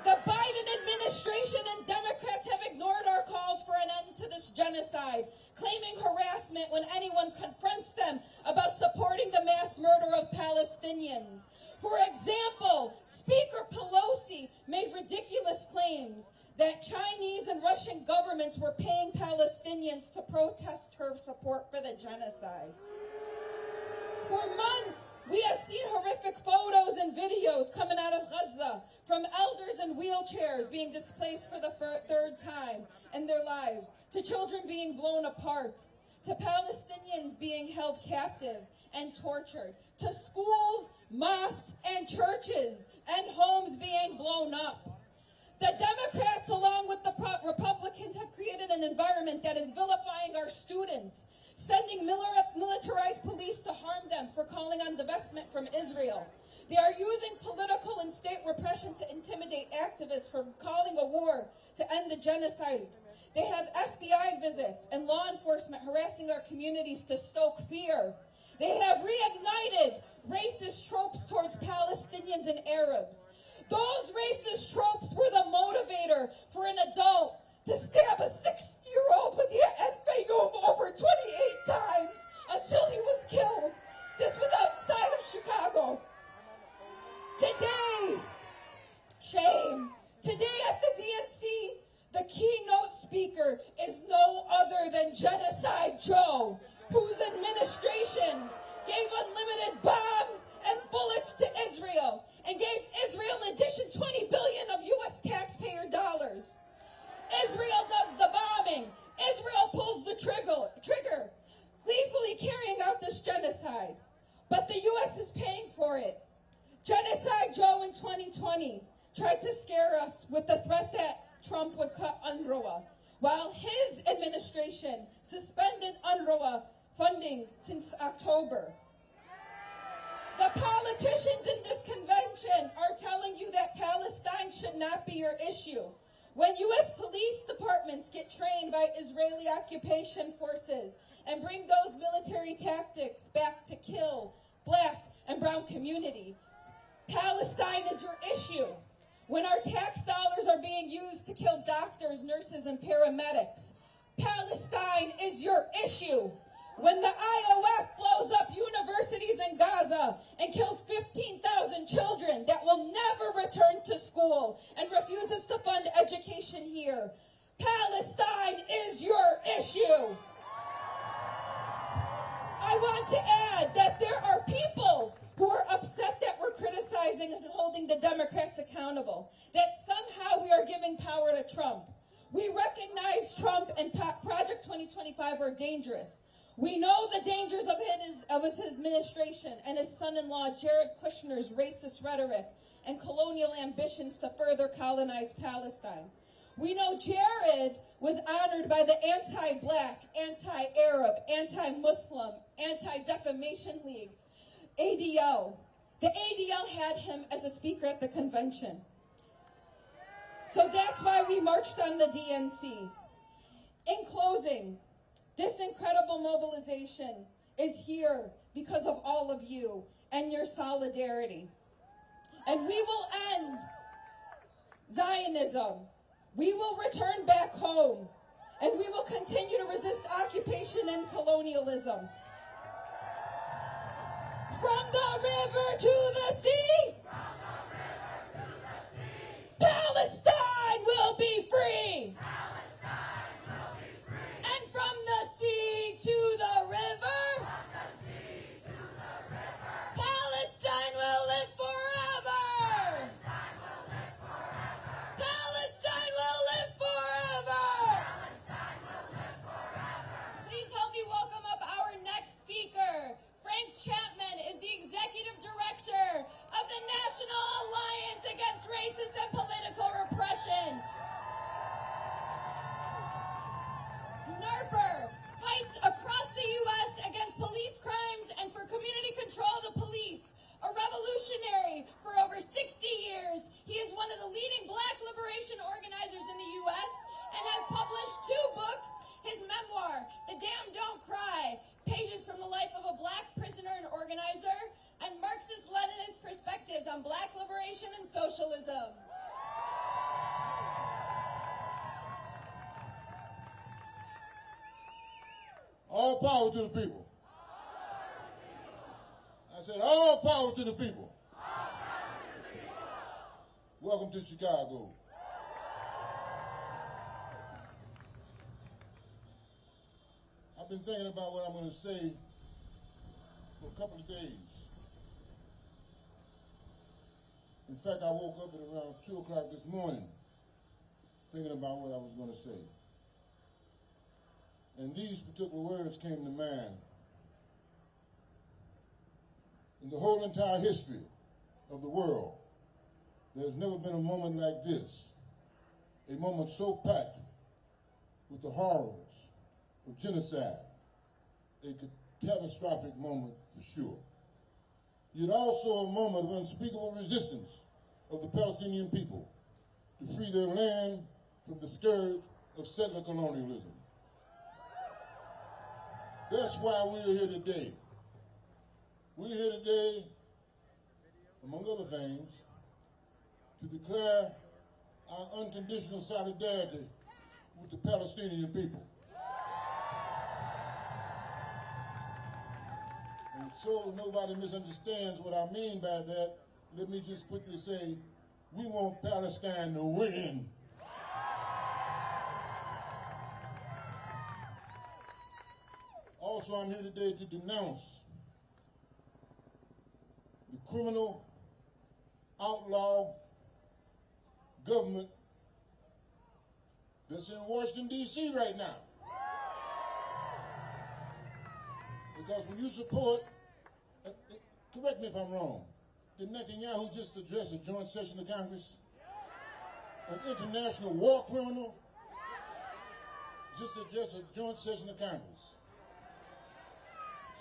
[SPEAKER 17] The Biden administration and Democrats have ignored our calls for an end to this genocide, claiming harassment when anyone confronts them about supporting the mass murder of Palestinians. For example, Speaker Pelosi made ridiculous claims that Chinese and Russian governments were paying Palestinians to protest her support for the genocide. For months, we have seen horrific photos and videos coming out of Gaza from elders in wheelchairs being displaced for the third time in their lives, to children being blown apart, to Palestinians being held captive and tortured, to schools, mosques, and churches and homes being blown up. The Democrats, along with the Republicans, have created an environment that is vilifying our students, sending militarized police to harm them for calling on divestment from Israel. They are using political and state repression to intimidate activists from calling a war to end the genocide. They have FBI visits and law enforcement harassing our communities to stoke fear. They have reignited racist tropes towards Palestinians and Arabs. Those racist tropes were the motivator for an adult to stab a 60-year-old with the EEUU over 28 times until he was killed. This was outside of Chicago. Today, shame. Today at the DNC, the keynote speaker is no other than Genocide Joe, whose administration gave unlimited bombs and bullets to Israel and gave Israel in addition $20 billion of U.S. taxpayer dollars. Israel does the bombing. Israel pulls the trigger, gleefully carrying out this genocide. But the U.S. is paying for it. Genocide Joe in 2020 tried to scare us with the threat that Trump would cut UNRWA, while his administration suspended UNRWA funding since October. The politicians in this convention are telling you that Palestine should not be your issue. When U.S. police departments get trained by Israeli occupation forces and bring those military tactics back to kill black and brown communities, Palestine is your issue. When our tax dollars are being used to kill doctors, nurses, and paramedics, Palestine is your issue. When the IOF blows up universities in Gaza and kills 15,000 children that will never return to school and refuses to fund education here, Palestine is your issue. I want to add that there are people who are upset that we're criticizing and holding the Democrats accountable, that somehow we are giving power to Trump. We recognize Trump and Project 2025 are dangerous. We know the dangers of his administration and his son-in-law Jared Kushner's racist rhetoric and colonial ambitions to further colonize Palestine. We know Jared was honored by the anti-black, anti-Arab, anti-Muslim, Anti-Defamation League, ADL. The ADL had him as a speaker at the convention. So that's why we marched on the DNC. In closing, this incredible mobilization is here because of all of you and your solidarity. And we will end Zionism. We will return back home. And we will continue to resist occupation and colonialism. From the river to the sea, Palestine will be free. And from the sea to the river, Palestine will live forever. Palestine will live forever. Please help me welcome up our next speaker. Frank Chapman is the
[SPEAKER 18] all power to the people. I said, all power to the people. Welcome to Chicago. I've been thinking about what I'm going to say for a couple of days. In fact, I woke up at around 2 o'clock this morning thinking about what I was going to say. And these particular words came to mind. In the whole entire history of the world, there's never been a moment like this, a moment so packed with the horrors of genocide, a catastrophic moment for sure. Yet also a moment of unspeakable resistance of the Palestinian people to free their land from the scourge of settler colonialism. That's why we're here today. We're here today, among other things, to declare our unconditional solidarity with the Palestinian people. And so nobody misunderstands what I mean by that, let me just quickly say, we want Palestine to win. Also, I'm here today to denounce the criminal, outlaw government that's in Washington, D.C. right now. Because when you support, correct me if I'm wrong, did Netanyahu just address a joint session of Congress? An international war criminal just addressed a joint session of Congress.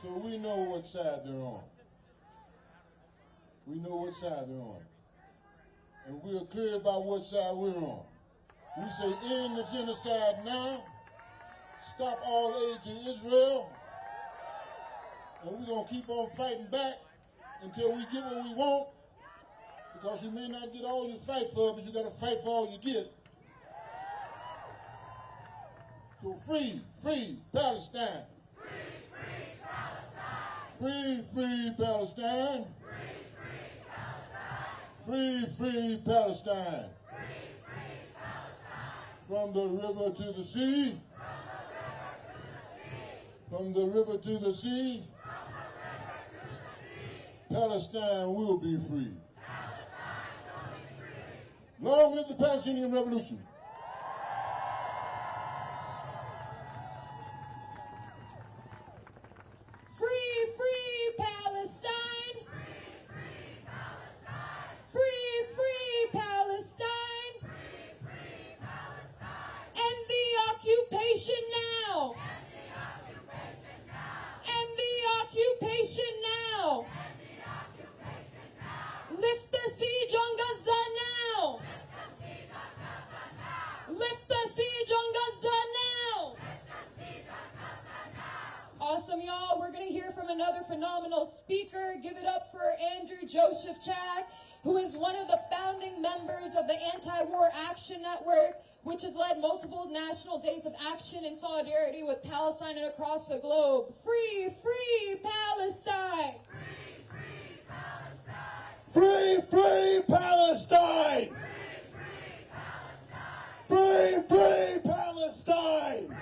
[SPEAKER 18] So we know what side they're on. We know what side they're on. And we're clear about what side we're on. We say end the genocide now, stop all aid to Israel, and we're going to keep on fighting back until we get what we want, because you may not get all you fight for, but you got to fight for all you get. So free Palestine. Free Palestine. Free Palestine. From the river to the sea. From the river to the sea. Palestine will be free. Long live the Palestinian Revolution.
[SPEAKER 15] Free Palestine. Free Palestine. End the occupation now. End the occupation now. Lift the siege on Gaza now. Lift the siege on Gaza now. Awesome, y'all. We're going to hear from another phenomenal speaker. Give it up for Andrew Joshevchak, who is one of the founding members of the Anti-War Action Network, which has led multiple national days of action in solidarity with Palestine and across the globe. Free Palestine!
[SPEAKER 16] Free Palestine! Free Palestine!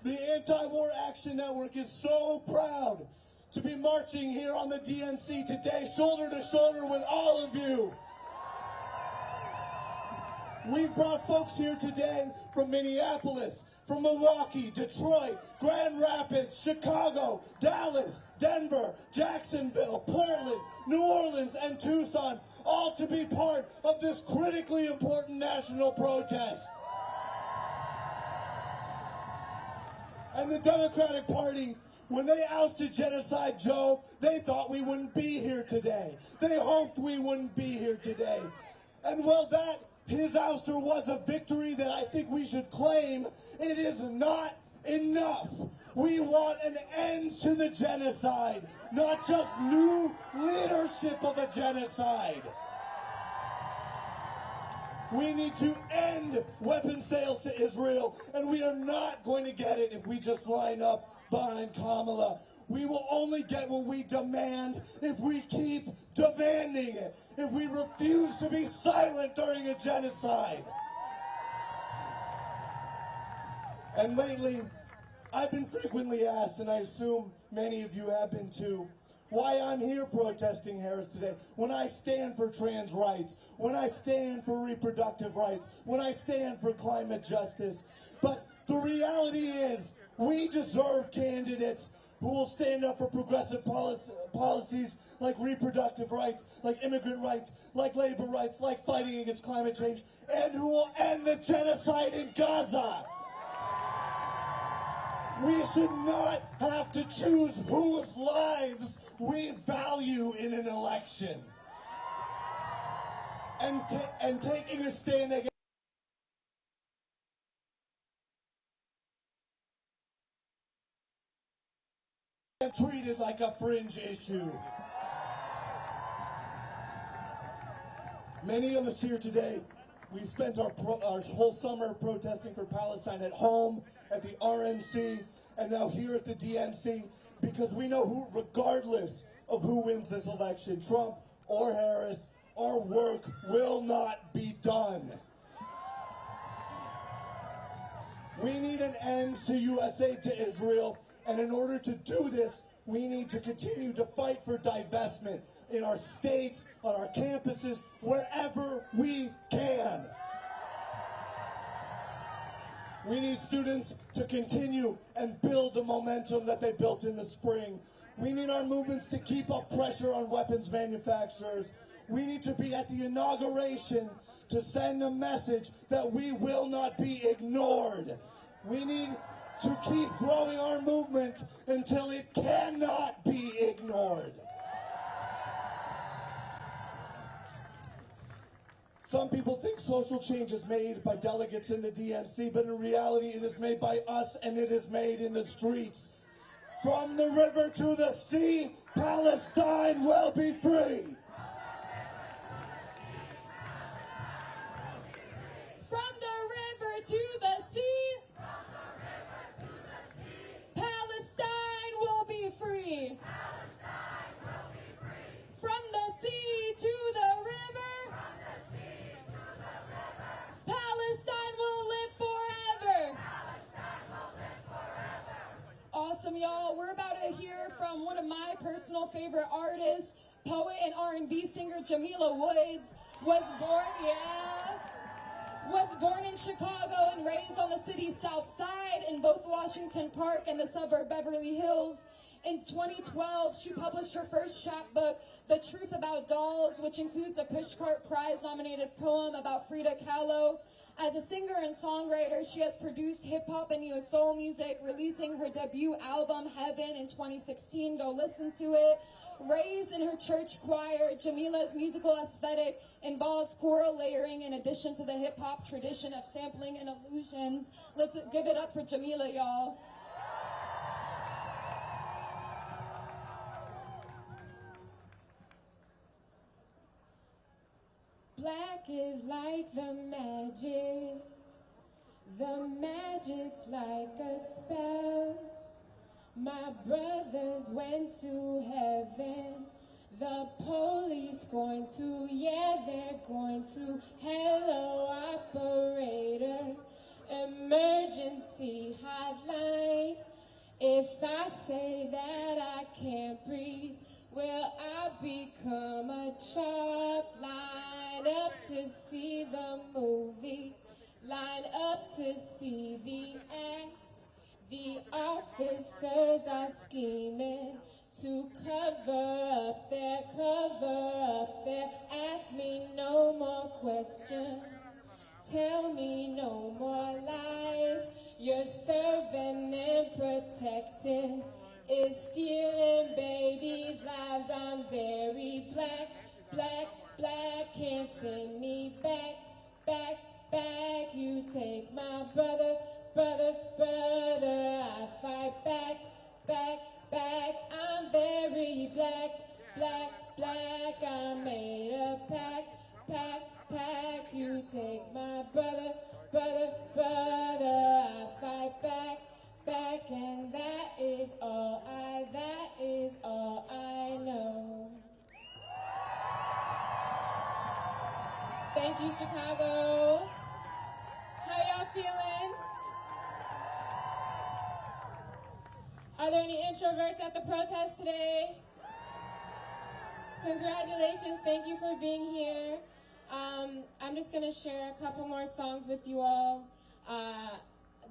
[SPEAKER 16] The Anti-War Action Network is so proud to be marching here on the DNC today, shoulder to shoulder with all of you. We've brought folks here today from Minneapolis, from Milwaukee, Detroit, Grand Rapids, Chicago, Dallas, Denver, Jacksonville, Portland, New Orleans, and Tucson, all to be part of this critically important national protest. And the Democratic Party, when they ousted Genocide Joe, they thought we wouldn't be here today. They hoped we wouldn't be here today. And well, his ouster was a victory that I think we should claim. It is not enough. We want an end to the genocide, not just new leadership of a genocide. We need to end weapon sales to Israel, and we are not going to get it if we just line up behind Kamala. We will only get what we demand if we keep demanding it, if we refuse to be silent during a genocide. And lately, I've been frequently asked, and I assume many of you have been too, why I'm here protesting Harris today, when I stand for trans rights, when I stand for reproductive rights, when I stand for climate justice. But the reality is, we deserve candidates who will stand up for progressive policies like reproductive rights, like immigrant rights, like labor rights, like fighting against climate change, and who will end the genocide in Gaza. We should not have to choose whose lives we value in an election. And taking a stand against treated like a fringe issue. Many of us here today, we spent our whole summer protesting for Palestine at home, at the RNC, and now here at the DNC, because we know who, regardless of who wins this election, Trump or Harris, our work will not be done. We need an end to U.S. aid to Israel, and in order to do this, we need to continue to fight for divestment in our states, on our campuses, wherever we can. We need students to continue and build the momentum that they built in the spring. We need our movements to keep up pressure on weapons manufacturers. We need to be at the inauguration to send a message that we will not be ignored. We need to keep growing our movement until it cannot be ignored. Some people think social change is made by delegates in the DNC, but in reality it is made by us, and it is made in the streets. From the river to the sea, Palestine will be free.
[SPEAKER 15] From the river to the sea, Palestine will be free. From the sea to the river, Palestine will live forever. Awesome, y'all. We're about to hear from one of my personal favorite artists, poet and R&B singer Jamila Woods. Was born in Chicago and raised on the city's south side in both Washington Park and the suburb Beverly Hills. In 2012, she published her first chapbook, The Truth About Dolls, which includes a Pushcart Prize-nominated poem about Frida Kahlo. As a singer and songwriter, she has produced hip-hop and neo soul music, releasing her debut album, Heaven, in 2016. Go listen to it. Raised in her church choir, Jamila's musical aesthetic involves choral layering in addition to the hip-hop tradition of sampling and illusions. Let's give it up for Jamila, y'all.
[SPEAKER 9] Black is like the magic's like a spell. My brothers went to heaven, the police going to, yeah, they're going to. Hello, operator, emergency hotline. If I say that I can't breathe, will I become a chalk? Line up to see the movie, line up to see the act. The officers are scheming to cover up their. Ask me no more questions, tell me no more lies. You're serving and protecting is stealing babies' lives. I'm very black, can't send me back. You take my brother, I fight back. I'm very black, I made a pact. You take my brother, brother, brother. I fight back, back, and that is all I know. Thank you, Chicago. How y'all feeling? Are there any introverts at the protest today? Congratulations, thank you for being here. I'm just gonna share a couple more songs with you all.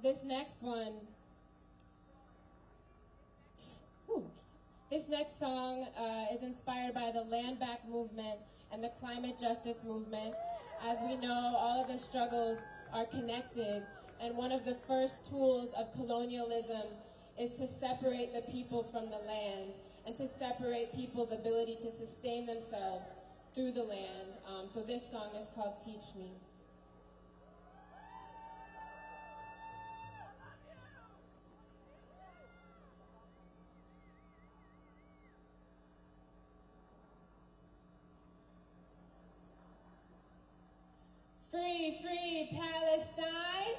[SPEAKER 9] This next song is inspired by the Land Back movement and the climate justice movement. As we know, all of the struggles are connected, and one of the first tools of colonialism is to separate the people from the land and to separate people's ability to sustain themselves through the land. So this song is called Teach Me. Free, free Palestine.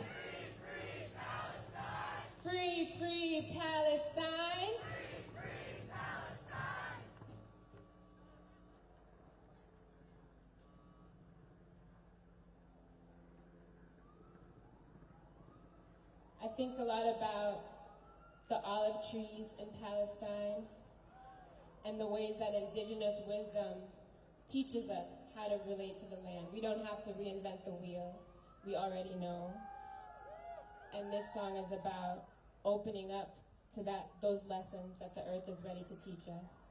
[SPEAKER 9] Free, free Palestine. I think a lot about the olive trees in Palestine and the ways that indigenous wisdom teaches us how to relate to the land. We don't have to reinvent the wheel. We already know. And this song is about opening up to those lessons that the earth is ready to teach us.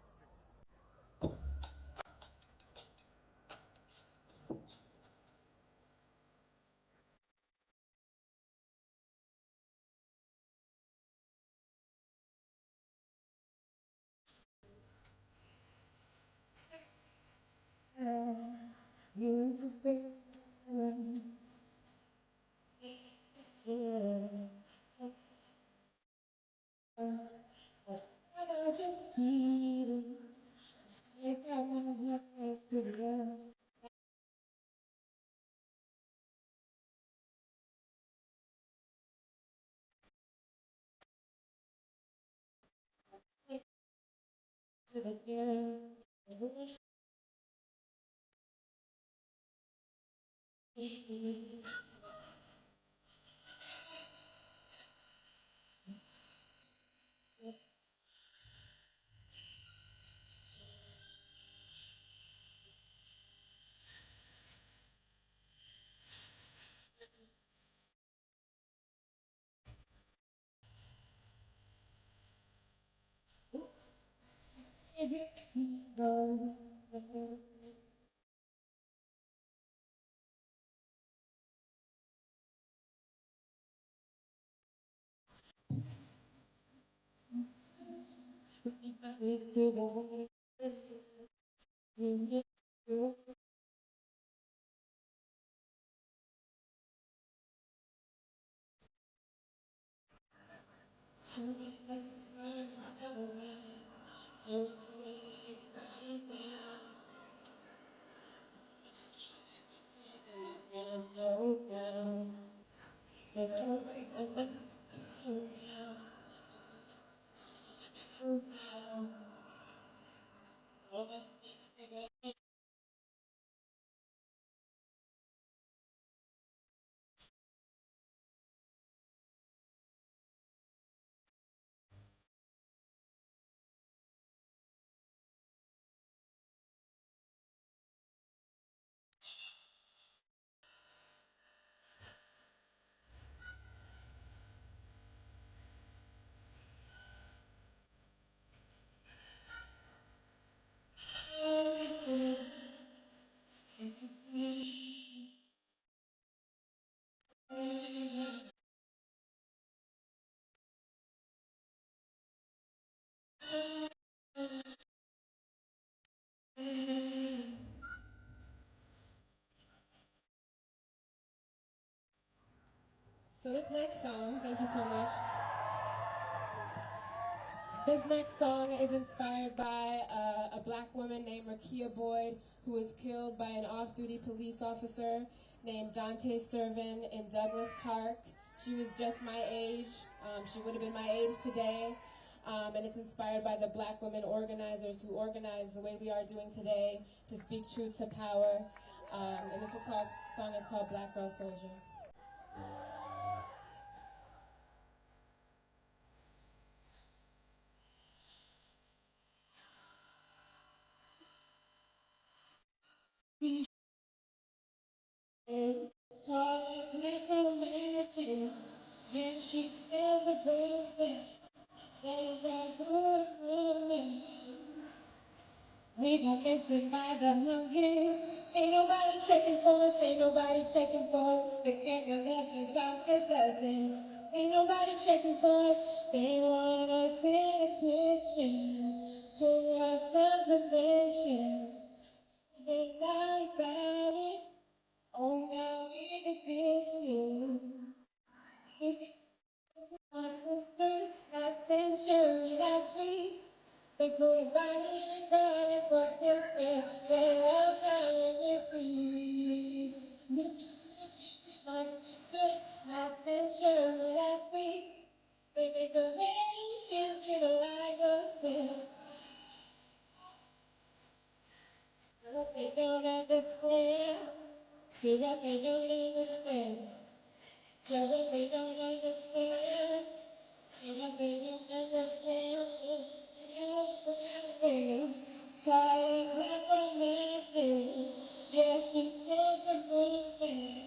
[SPEAKER 9] So this next song, thank you so much. This next song is inspired by a black woman named Rakia Boyd, who was killed by an off-duty police officer named Dante Servin in Douglas Park. She was just my age. She would have been my age today. And it's inspired by the Black women organizers who organized the way we are doing today to speak truth to power. And this song is called Black Girl Soldier.
[SPEAKER 10] Yeah, she's never good. There's a good woman. We gon' get the by the hungry. Ain't nobody checking for us, ain't nobody checking for us. They can't get left without nothing. Ain't nobody checking for us, they wanna pay attention to our celebrations. They lie about it, oh now we can feel it. Last century, last week. They put a body in the ground for filthy. They love how it feels. Like good last century, last week. They make a man feel like yourself. But they don't understand. See what they don't understand. Just what they don't understand. See what they don't understand. Tired of me. Yeah, she's never moving.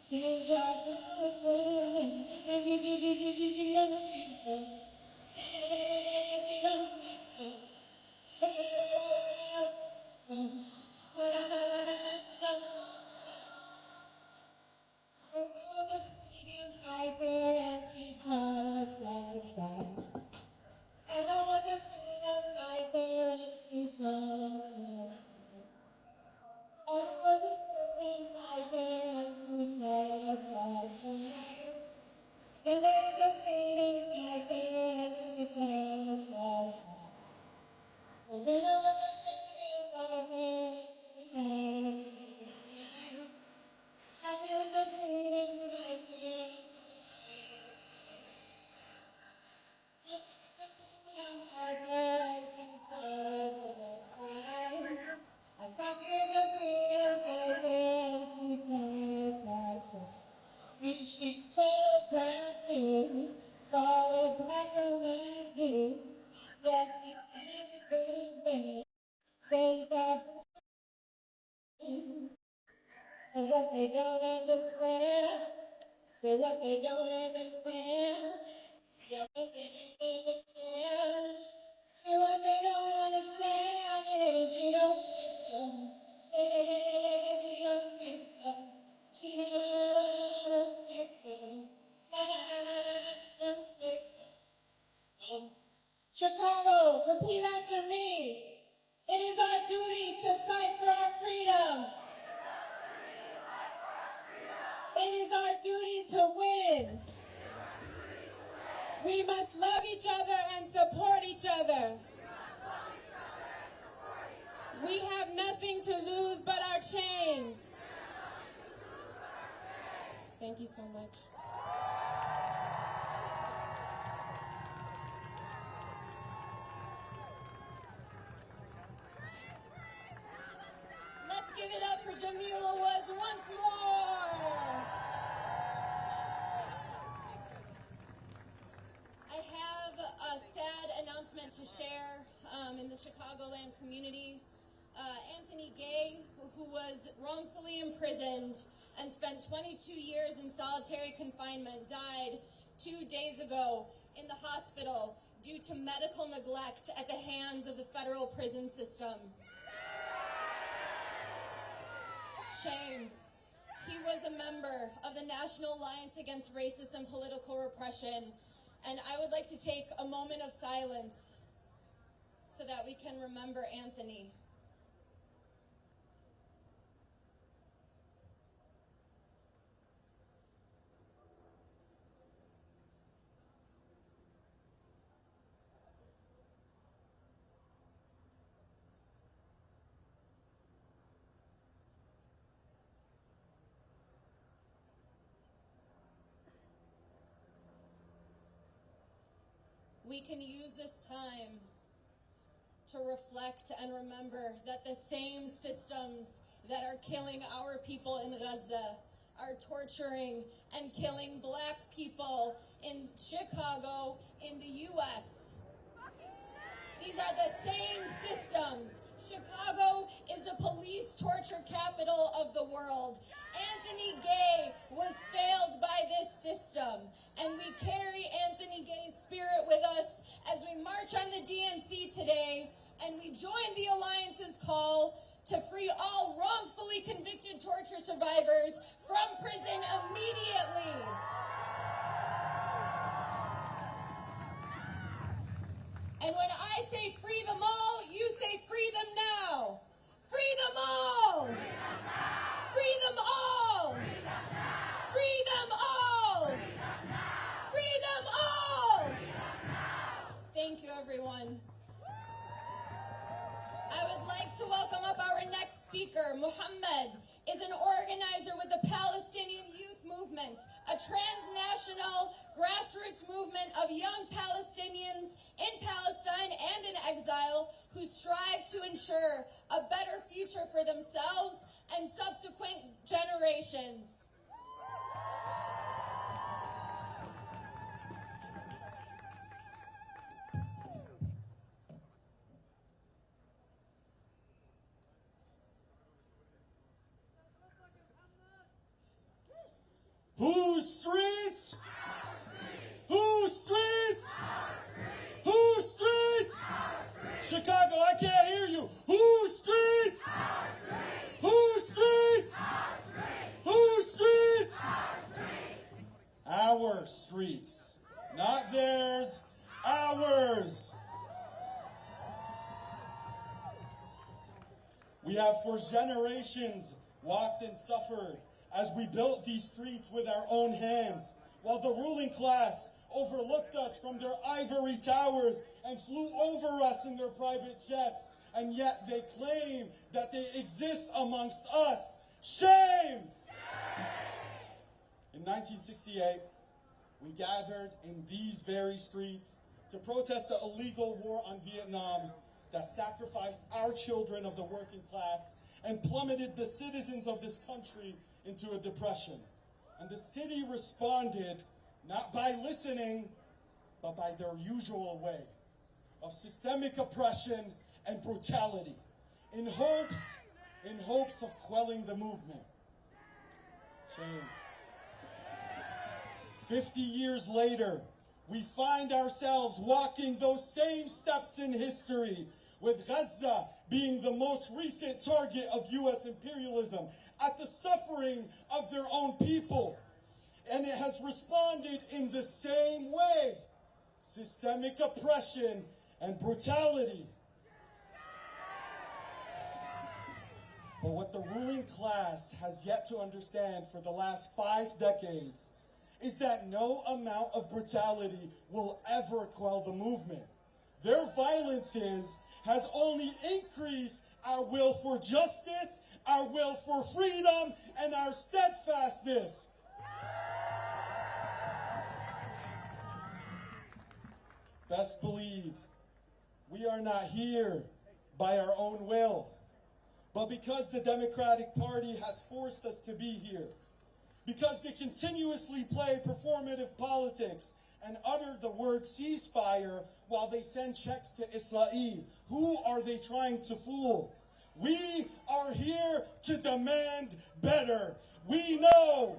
[SPEAKER 10] She's all moving. Right there and she talked like that. And I want to feel right there and she talked like that. I want to feel right there and she talked like that. And there's a feeling right there and she talked like that. And then I want to feel right there and she talked like that. I feel the feeling right there. She's perfect, call it black or white. Yes, she's good, baby. They got what they don't understand. Say what they don't understand. Yeah, what they don't understand. And what they don't understand is she don't she don't she don't Chicago, repeat after me. It is our duty to fight for our freedom. It is our duty to win. We must love each other and support each other. We have nothing to lose but our chains. Thank you so much. Let's give it up for Jamila Woods once more. I have a sad announcement to share in the Chicagoland community. Anthony Gay, who was wrongfully imprisoned and spent 22 years in solitary confinement, died 2 days ago in the hospital due to medical neglect at the hands of the federal prison system. Shame. He was a member of the National Alliance Against Racist and Political Repression, and I would like to take a moment of silence so that we can remember Anthony.
[SPEAKER 17] we can use this time to reflect and remember that the same systems that are killing our people in Gaza are torturing and killing black people in Chicago, in the U.S. These are the same systems. Chicago is the police torture capital of the world. Anthony Gay was failed by this system, and we carry Anthony Gay's spirit with us as we march on the DNC today, and we join the Alliance's call to free all wrongfully convicted torture survivors from prison immediately. And when I say free them all, you say free them now. Free them all. Free them all. Free them all. Free them all. Thank you, everyone. I would like to welcome up our next speaker. Muhammad is an organizer with the Palestinian Youth Movement, a transnational grassroots movement of young Palestinians in Palestine and in exile who strive to ensure a better future for themselves and subsequent generations.
[SPEAKER 16] Whose streets? Whose streets? Whose streets? Chicago, I can't hear you. Whose streets? Whose streets? Whose streets? Our streets. Not theirs, ours. We have for generations walked and suffered as we built these streets with our own hands, while the ruling class overlooked us from their ivory towers and flew over us in their private jets, and yet they claim that they exist amongst us. Shame! In 1968, we gathered in these very streets to protest the illegal war on Vietnam that sacrificed our children of the working class and plummeted the citizens of this country into a depression. And the city responded not by listening, but by their usual way of systemic oppression and brutality, in hopes of quelling the movement. Shame. 50 years later, we find ourselves walking those same steps in history, with Gaza being the most recent target of U.S. imperialism at the suffering of their own people. And it has responded in the same way: systemic oppression and brutality. But what the ruling class has yet to understand for the last 5 decades is that no amount of brutality will ever quell the movement. Their violences has only increased our will for justice, our will for freedom, and our steadfastness. Best believe we are not here by our own will, but because the Democratic Party has forced us to be here, because they continuously play performative politics and utter the word ceasefire while they send checks to Israel. Who are they trying to fool? We are here to demand better. We know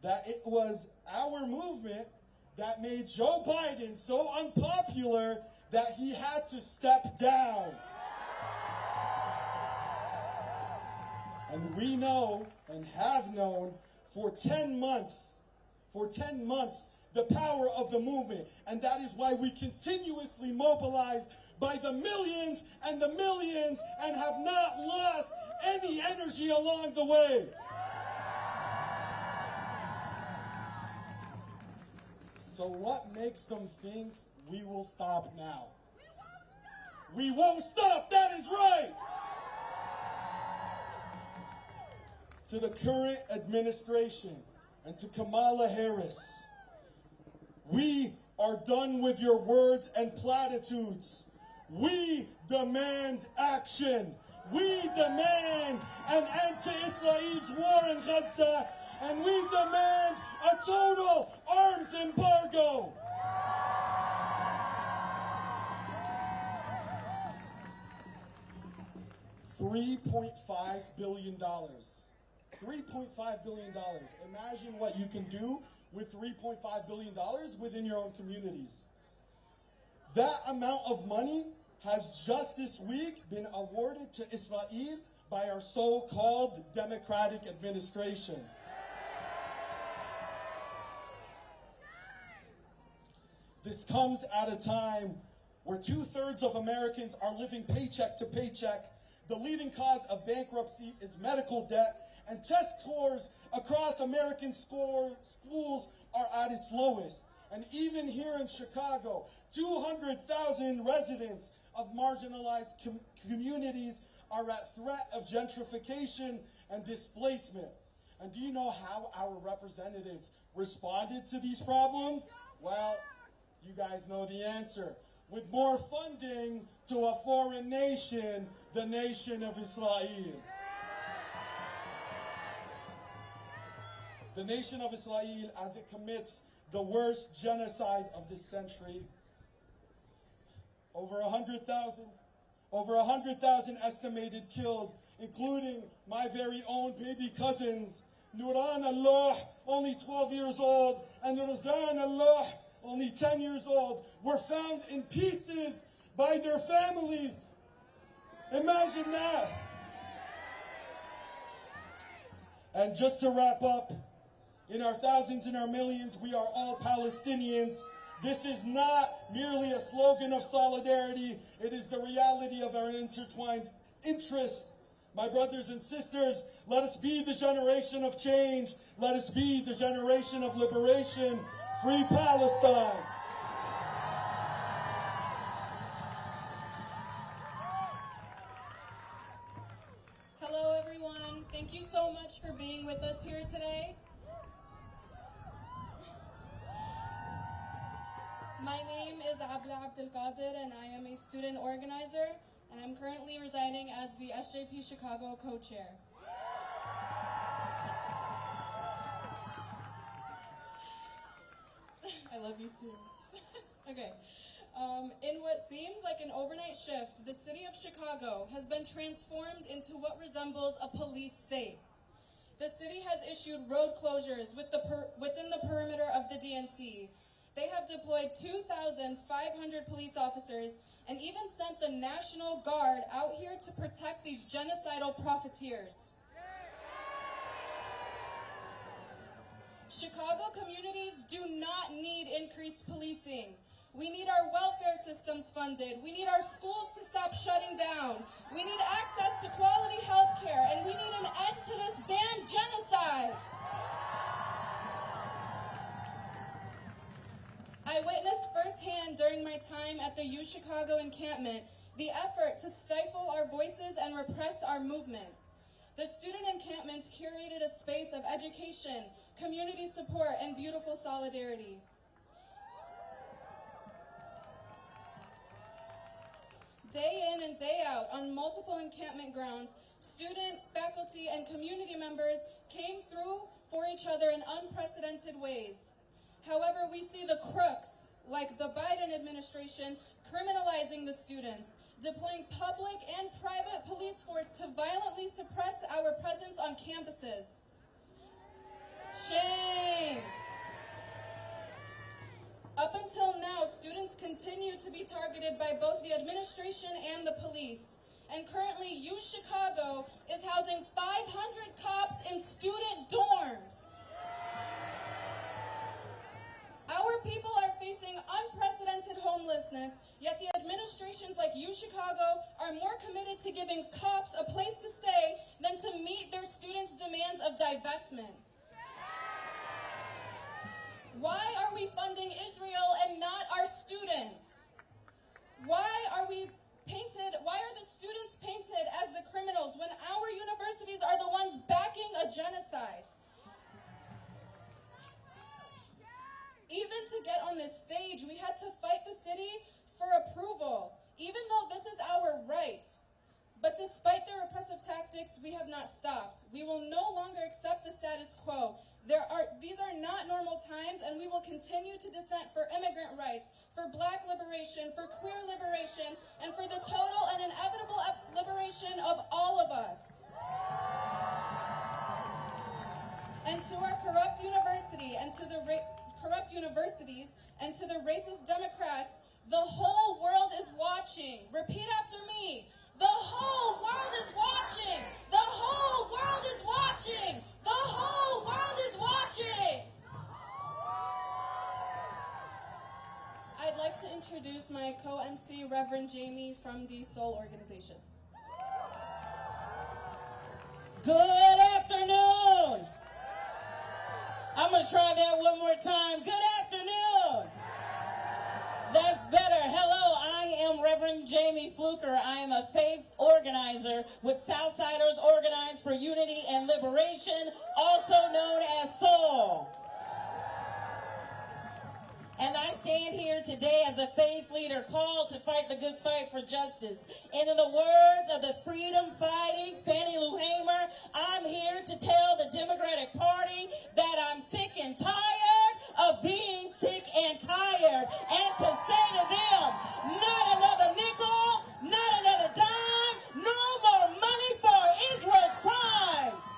[SPEAKER 16] that it was our movement that made Joe Biden so unpopular that he had to step down. And we know and have known for 10 months, the power of the movement. And that is why we continuously mobilize by the millions and the millions and have not lost any energy along the way. So what makes them think we will stop now? We won't stop, that is right! to the current administration and to Kamala Harris. We are done with your words and platitudes. We demand action. We demand an end to Israel's war in Gaza, and we demand a total arms embargo. $3.5 billion. $3.5 billion. Imagine what you can do with $3.5 billion within your own communities. That amount of money has just this week been awarded to Israel by our so-called democratic administration. This comes at a time where 2/3 of Americans are living paycheck to paycheck. The leading cause of bankruptcy is medical debt, and test scores across American schools are at its lowest. And even here in Chicago, 200,000 residents of marginalized communities are at threat of gentrification and displacement. And do you know how our representatives responded to these problems? Well, you guys know the answer. With more funding to a foreign nation, the nation of Israel. The nation of Israel, as it commits the worst genocide of this century. Over 100,000 estimated killed, including my very own baby cousins, Nuran Allah, only 12 years old, and Rozan Allah, only 10 years old, were found in pieces by their families. Imagine that. And just to wrap up, in our thousands and our millions, we are all Palestinians. This is not merely a slogan of solidarity. It is the reality of our intertwined interests. My brothers and sisters, let us be the generation of change. Let us be the generation of liberation. Free Palestine.
[SPEAKER 17] Hello, everyone. Thank you so much for being with us here today. My name is Abla Abdelkader, and I am a student organizer, and I'm currently residing as the SJP Chicago co-chair. I love you too. Okay. In what seems like an overnight shift, the city of Chicago has been transformed into what resembles a police state. The city has issued road closures within the perimeter of the DNC. They have deployed 2,500 police officers and even sent the National Guard out here to protect these genocidal profiteers. Chicago communities do not need increased policing. We need our welfare systems funded. We need our schools to stop shutting down. We need access to quality health care, and we need an end to this damn genocide. I witnessed firsthand during my time at the U Chicago encampment the effort to stifle our voices and repress our movement. The student encampments curated a space of education, community support, and beautiful solidarity. Day in and day out, on multiple encampment grounds, student, faculty, and community members came through for each other in unprecedented ways. However, we see the crooks, like the Biden administration, criminalizing the students, deploying public and private police force to violently suppress our presence on campuses. Shame! Up until now, students continue to be targeted by both the administration and the police. And currently, U Chicago is housing 500 cops in student dorms. Our people are facing unprecedented homelessness, yet the administrations like U Chicago are more committed to giving cops a place to stay than to meet their students' demands of divestment. Why are we funding Israel and not our students? Why are the students painted as the criminals when our universities are the ones backing a genocide. Even to get on this stage, we had to fight the city for approval, even though this is our right. But despite their repressive tactics, we have not stopped. We will no longer accept the status quo. These are not normal times, and we will continue to dissent for immigrant rights, for Black liberation, for queer liberation, and for the total and inevitable liberation of all of us. And to our corrupt university, and to the corrupt universities, and to the racist Democrats, the whole world is watching. Repeat after me. The whole world is watching. The whole world is watching. The whole world is watching. I'd like to introduce my co-MC, Reverend Jamie from the Soul Organization.
[SPEAKER 19] Good afternoon. I'm going to try that one more time. Good afternoon. That's better. Hello, I am Reverend Jamie Fluker. I am a faith organizer with Southsiders Organized for Unity and Liberation, also known as SOUL. And I stand here today as a faith leader called to fight the good fight for justice. And in the words of the freedom-fighting Fannie Lou Hamer, I'm here to tell the Democratic Party that I'm sick and tired of being sick and tired. And to say to them, not another nickel, not another dime, no more money for Israel's crimes.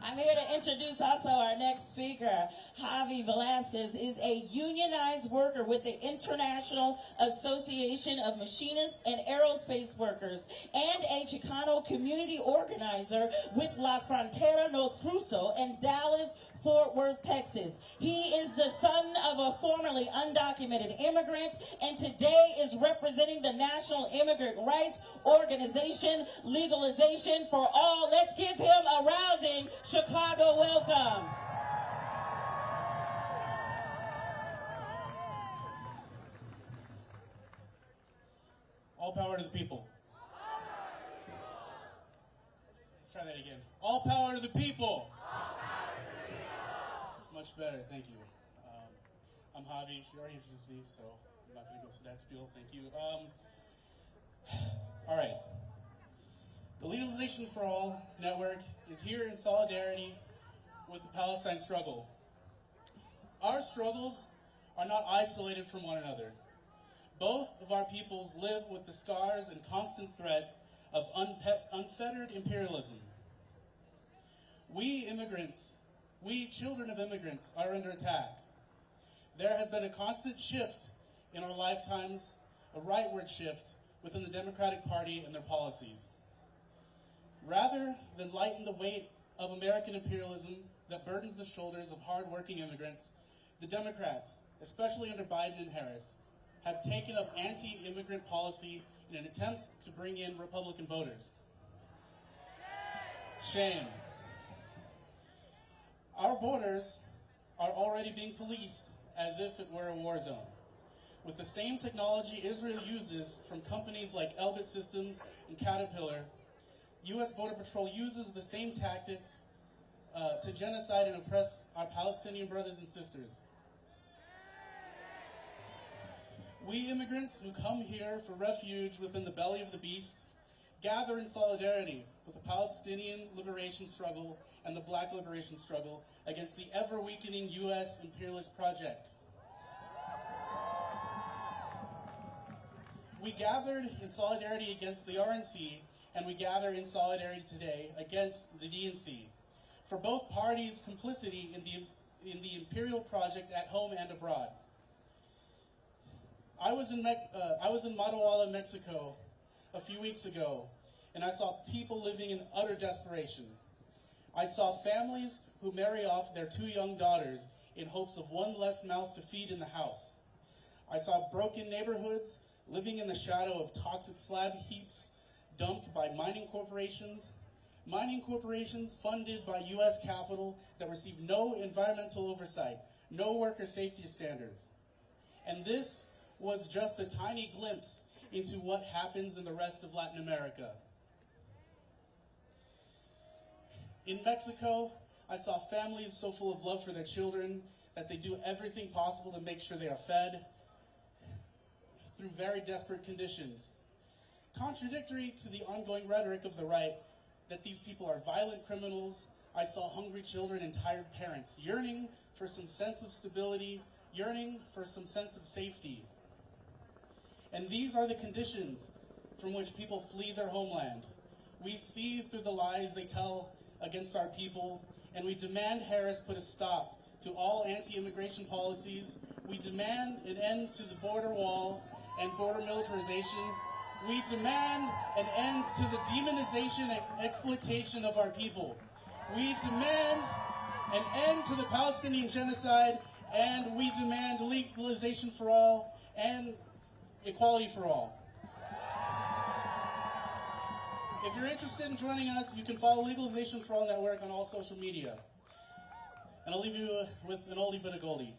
[SPEAKER 19] I'm here to introduce also our next speaker. Javi Velasquez is a unionized worker with the International Association of Machinists and Aerospace Workers and a Chicano community organizer with La Frontera Nos Cruzo in Dallas, Fort Worth, Texas. He is the son of a formerly undocumented immigrant and today is representing the National Immigrant Rights Organization, Legalization for All. Let's give him a rousing Chicago welcome.
[SPEAKER 20] All power to the people. Let's try that again. All power to the people. It's much better, thank you. I'm Javi, she already introduced me, so I'm not going to go through that spiel, thank you. All right. The Legalization for All network is here in solidarity with the Palestine struggle. Our struggles are not isolated from one another. Both of our peoples live with the scars and constant threat of unfettered imperialism. We immigrants, we children of immigrants, are under attack. There has been a constant shift in our lifetimes, a rightward shift within the Democratic Party and their policies. Rather than lighten the weight of American imperialism that burdens the shoulders of hard-working immigrants, the Democrats, especially under Biden and Harris, have taken up anti-immigrant policy in an attempt to bring in Republican voters. Shame. Our borders are already being policed as if it were a war zone. With the same technology Israel uses from companies like Elbit Systems and Caterpillar, U.S. Border Patrol uses the same tactics to genocide and oppress our Palestinian brothers and sisters. We immigrants who come here for refuge within the belly of the beast gather in solidarity with the Palestinian liberation struggle and the Black liberation struggle against the ever-weakening U.S. imperialist project. We gathered in solidarity against the RNC, and we gather in solidarity today against the DNC for both parties' complicity in the imperial project at home and abroad. I was in Matahuala, Mexico a few weeks ago, and I saw people living in utter desperation. I saw families who marry off their 2 young daughters in hopes of one less mouth to feed in the house. I saw broken neighborhoods living in the shadow of toxic slab heaps dumped by mining corporations funded by U.S. capital that receive no environmental oversight, no worker safety standards. And this was just a tiny glimpse into what happens in the rest of Latin America. In Mexico, I saw families so full of love for their children that they do everything possible to make sure they are fed through very desperate conditions. Contradictory to the ongoing rhetoric of the right that these people are violent criminals, I saw hungry children and tired parents yearning for some sense of stability, yearning for some sense of safety. And these are the conditions from which people flee their homeland. We see through the lies they tell against our people, and we demand Harris put a stop to all anti-immigration policies. We demand an end to the border wall and border militarization. We demand an end to the demonization and exploitation of our people. We demand an end to the Palestinian genocide, and we demand legalization for all and equality for all. If you're interested in joining us, you can follow Legalization for All Network on all social media. And I'll leave you with an oldie but a goldie.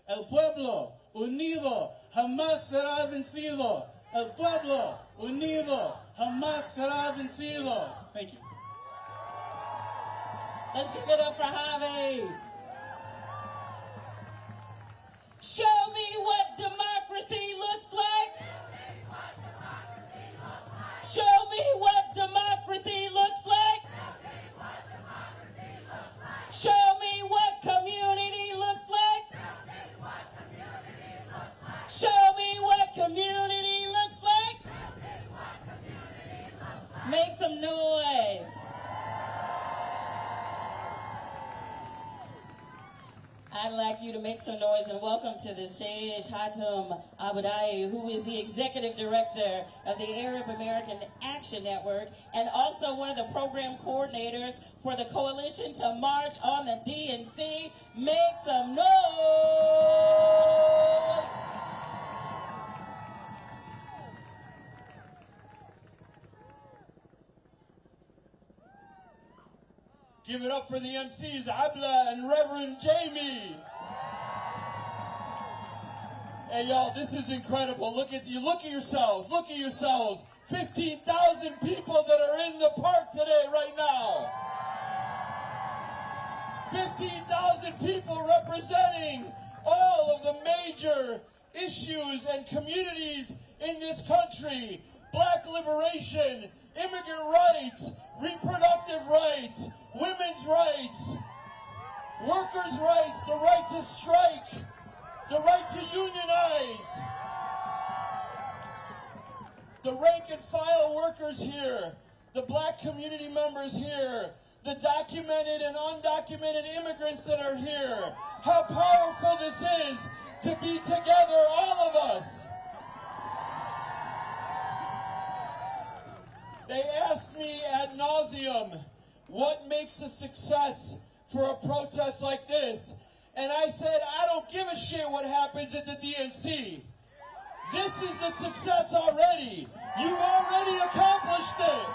[SPEAKER 20] El pueblo unido jamás será vencido. El pueblo unido jamás será vencido. Thank you.
[SPEAKER 19] Let's give it up for Javi. Show me what democracy looks like. Show me what democracy looks like. Show me what community looks like. Show me what community looks like. Make some noise. I'd like you to make some noise and welcome to the stage Hatem Abudai, who is the Executive Director of the Arab American Action Network and also one of the program coordinators for the Coalition to March on the DNC. Make some noise!
[SPEAKER 16] Give it up for the MCs, Abla and Reverend Jamie. Hey y'all, this is incredible. Look at yourselves. Look at yourselves. 15,000 people that are in the park today right now. 15,000 people representing all of the major issues and communities in this country. Black liberation, immigrant rights, reproductive rights, women's rights, workers' rights, the right to strike, the right to unionize. The rank and file workers here, the black community members here, the documented and undocumented immigrants that are here. How powerful this is to be together, all of us. They asked me ad nauseum, what makes a success for a protest like this? And I said, I don't give a shit what happens at the DNC. This is the success already. You've already accomplished it.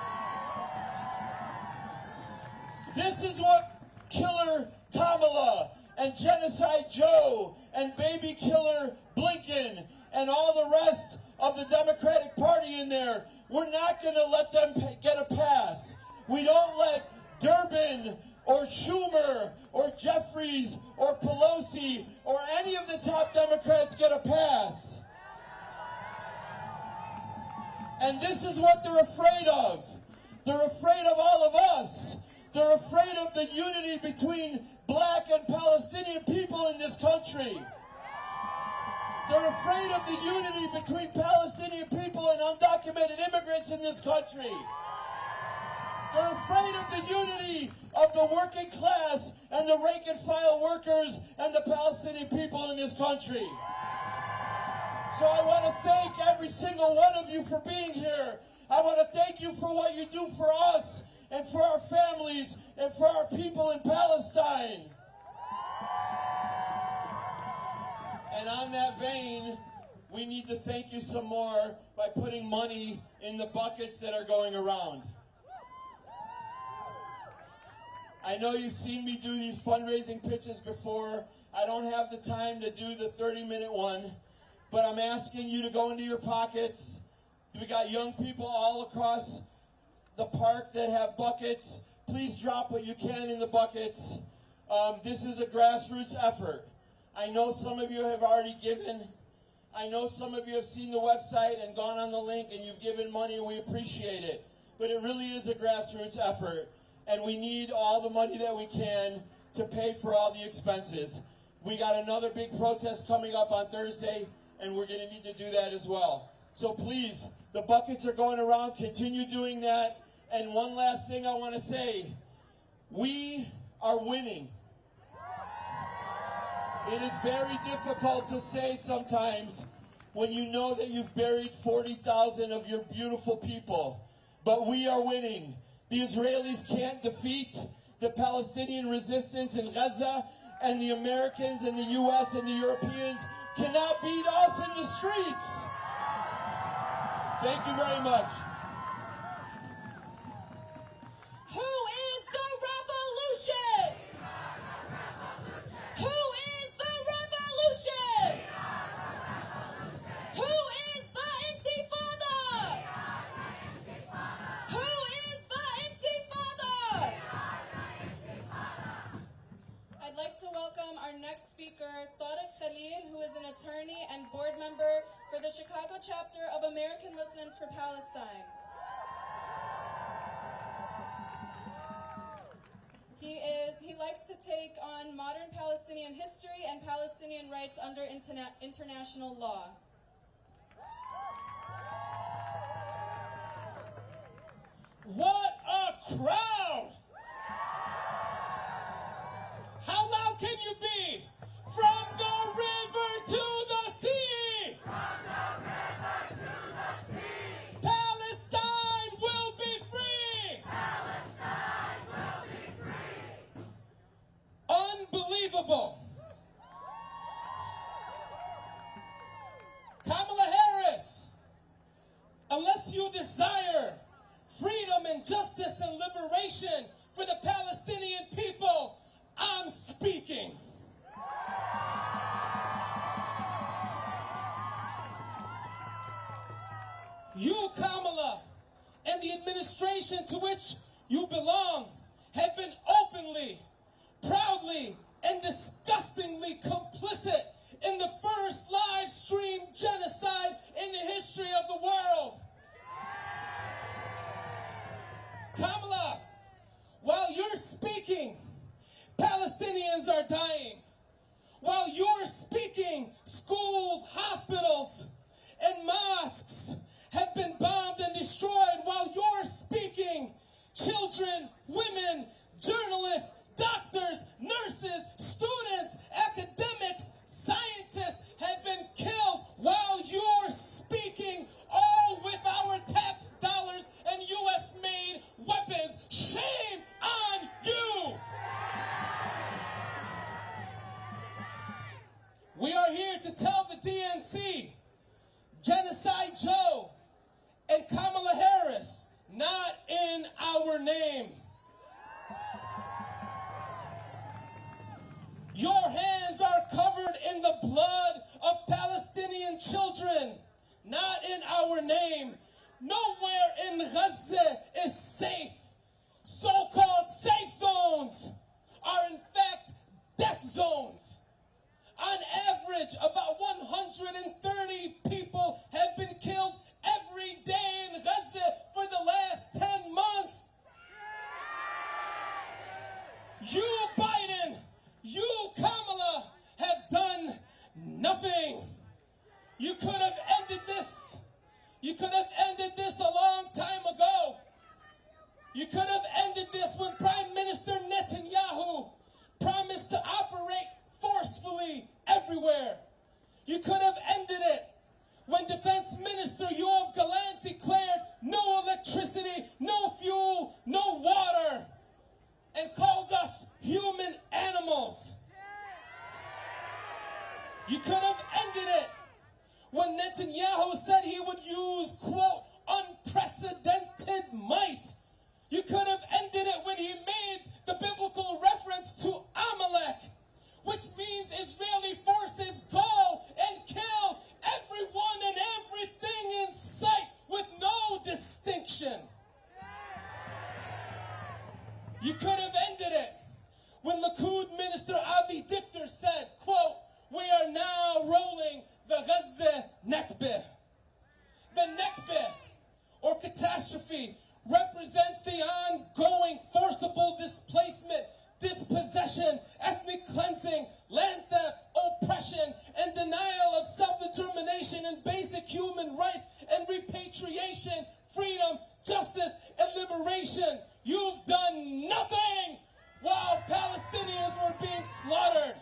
[SPEAKER 16] This is what Killer Kamala and Genocide Joe and Baby Killer Blinken and all the rest of the Democratic Party in there, we're not going to let them get a pass. We don't let Durbin or Schumer or Jeffries or Pelosi or any of the top Democrats get a pass. And this is what they're afraid of. They're afraid of all of us. They're afraid of the unity between black and Palestinian people in this country. They're afraid of the unity between Palestinian people and undocumented immigrants in this country. They're afraid of the unity of the working class and the rank and file workers and the Palestinian people in this country. So I want to thank every single one of you for being here. I want to thank you for what you do for us and for our families and for our people in Palestine. And on that vein, we need to thank you some more by putting money in the buckets that are going around. I know you've seen me do these fundraising pitches before. I don't have the time to do the 30-minute one, but I'm asking you to go into your pockets. We got young people all across the park that have buckets. Please drop what you can in the buckets. This is a grassroots effort. I know some of you have already given. I know some of you have seen the website and gone on the link and you've given money, and we appreciate it. But it really is a grassroots effort, and we need all the money that we can to pay for all the expenses. We got another big protest coming up on Thursday, and we're going to need to do that as well. So please, the buckets are going around. Continue doing that. And one last thing I want to say. We are winning. It is very difficult to say sometimes when you know that you've buried 40,000 of your beautiful people. But we are winning. The Israelis can't defeat the Palestinian resistance in Gaza, and the Americans and the U.S. and the Europeans cannot beat us in the streets. Thank you very much.
[SPEAKER 17] Who is the revolution? Who is the revolution? Who is the intifada? Who is the intifada? I'd like to welcome our next speaker, Tariq Khalil, who is an attorney and board member for the Chicago chapter of American Muslims for Palestine. He likes to take on modern Palestinian history and Palestinian rights under international law.
[SPEAKER 16] What a crowd! How loud can you be? From the river to the sea! From the river to the sea! Palestine will be free! Palestine will be free! Unbelievable! Kamala Harris, unless you desire freedom and justice and liberation for the Palestinian people, I'm speaking. You, Kamala, and the administration to which you belong have been openly, proudly, and disgustingly complicit in the first live stream genocide in the history of the world. Kamala, while you're speaking, Palestinians are dying. While you're speaking, schools, hospitals, and mosques have been bombed and destroyed. While you're speaking, children, women, journalists, doctors, nurses, students, academics, scientists have been killed. While you're speaking, all with our tax dollars and U.S.-made weapons. Shame on you! We are here to tell the DNC, Genocide Joe and Kamala Harris, not in our name. Your hands are covered in the blood of Palestinian children, not in our name. Nowhere in Gaza is safe. So-called safe zones are in fact death zones. On average, about 130 people have been killed every day in Gaza for the last 10 months. You, Biden, you, Kamala, have done nothing. You could have ended this. You could have ended this a long time ago. You could have ended this when Prime Minister Netanyahu promised to operate forcefully everywhere. You could have ended it when Defense Minister Yoav Gallant declared no electricity, no fuel, no water, and called us human animals. You could have ended it when Netanyahu said he would use, quote, unprecedented might. You could have ended it when he made the biblical reference to Amalek, which means Israeli forces go and kill it when Likud Minister Avi Dichter said, quote, "We are now rolling the Gaza Nakbeh." The Nakbeh, or catastrophe, represents the ongoing forcible displacement, dispossession, ethnic cleansing, land theft, oppression, and denial of self-determination and basic human rights and repatriation, freedom, justice, and liberation. You've done nothing while Palestinians were being slaughtered.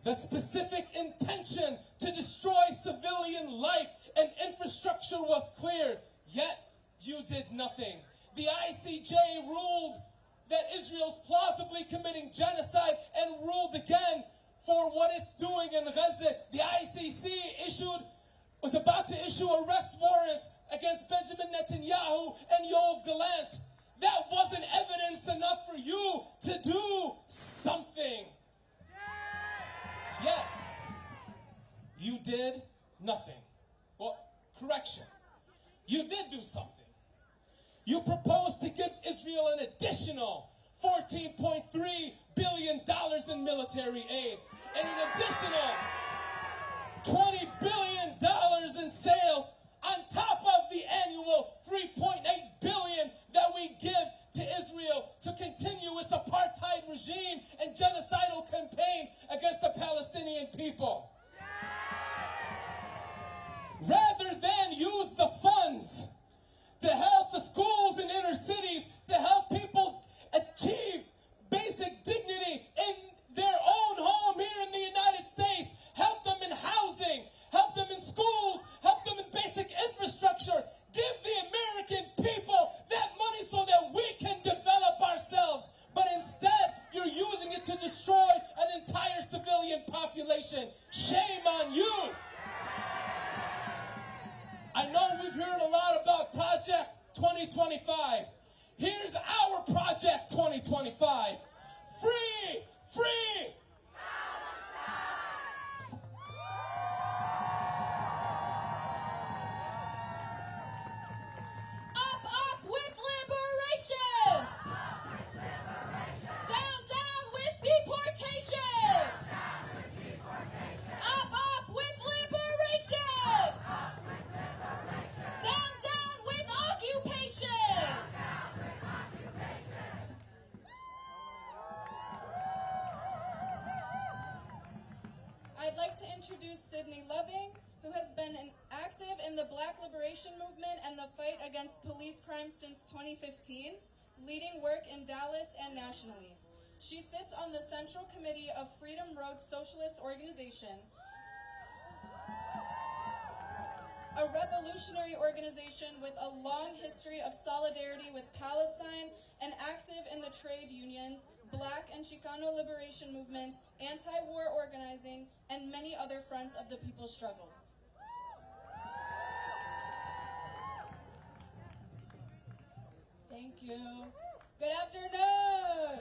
[SPEAKER 16] The specific intention to destroy civilian life and infrastructure was clear, yet you did nothing. The ICJ ruled that Israel's plausibly committing genocide and ruled again for what it's doing in Gaza. The ICC was about to issue arrest warrants against Benjamin Netanyahu and Yoav Gallant. That wasn't evidence enough for you to do something. Yet, you did nothing. Well, correction. You did do something. You proposed to give Israel an additional $14.3 billion in military aid and an additional $20 billion in sales on top of the annual $3.8 billion that we give to Israel to continue its apartheid regime and genocidal campaign against the Palestinian people. Rather than use the funds to help the schools in inner cities, to help people achieve basic dignity in their own home here in the United States, help them in housing, help them in schools, help them in basic infrastructure, give the American people that money so that we can develop ourselves. But instead, you're using it to destroy an entire civilian population. Shame on you. I know we've heard a lot about Project 2025. Here's our Project 2025. Free, free.
[SPEAKER 15] Up with liberation! Down with deportation! Up with liberation! Down with occupation!
[SPEAKER 17] I'd like to introduce Sydney Loving, who has been active in the Black liberation movement and the fight against police crime since 2015, leading work in Dallas and nationally. She sits on the Central Committee of Freedom Road Socialist Organization, a revolutionary organization with a long history of solidarity with Palestine and active in the trade unions, Black and Chicano liberation movements, anti-war organizing, and many other fronts of the people's struggles.
[SPEAKER 15] Thank you. Good afternoon.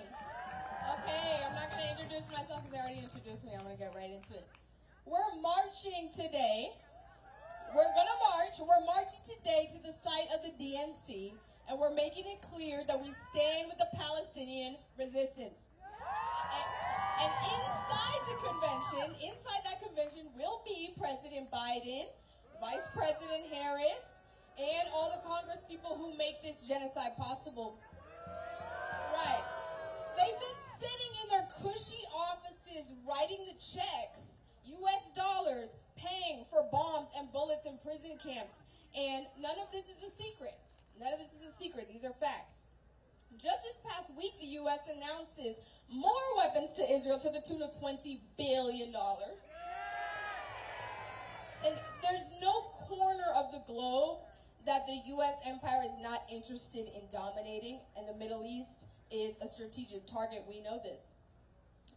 [SPEAKER 15] Okay, I'm not going to introduce myself because they already introduced me. I'm going to get right into it. We're marching today. We're going to march. We're marching today to the site of the DNC, and we're making it clear that we stand with the Palestinian resistance. And inside that convention will be President Biden, Vice President Harris, and all the Congress people who make this genocide possible. Right. They've been sitting in their cushy offices writing the checks, U.S. dollars, paying for bombs and bullets in prison camps. And none of this is a secret. None of this is a secret. These are facts. Just this past week, the U.S. announces more weapons to Israel to the tune of $20 billion. And there's no corner of the globe that the U.S. empire is not interested in dominating, and the Middle East is a strategic target. We know this.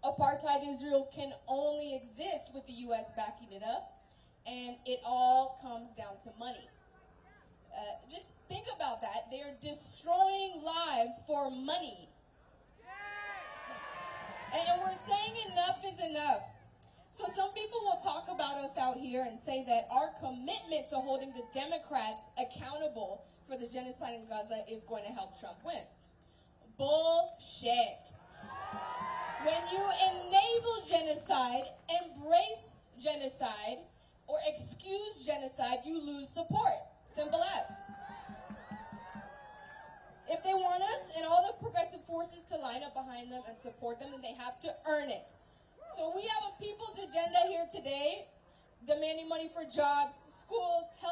[SPEAKER 15] Apartheid Israel can only exist with the U.S. backing it up, and it all comes down to money. Just think about that. They're destroying lives for money. And we're saying enough is enough. So some people will talk about us out here and say that our commitment to holding the Democrats accountable for the genocide in Gaza is going to help Trump win. Bullshit. When you enable genocide, embrace genocide, or excuse genocide, you lose support. Simple as. If they want us and all the progressive forces to line up behind them and support them, then they have to earn it. So we have a people's agenda here today, demanding money for jobs, schools, health.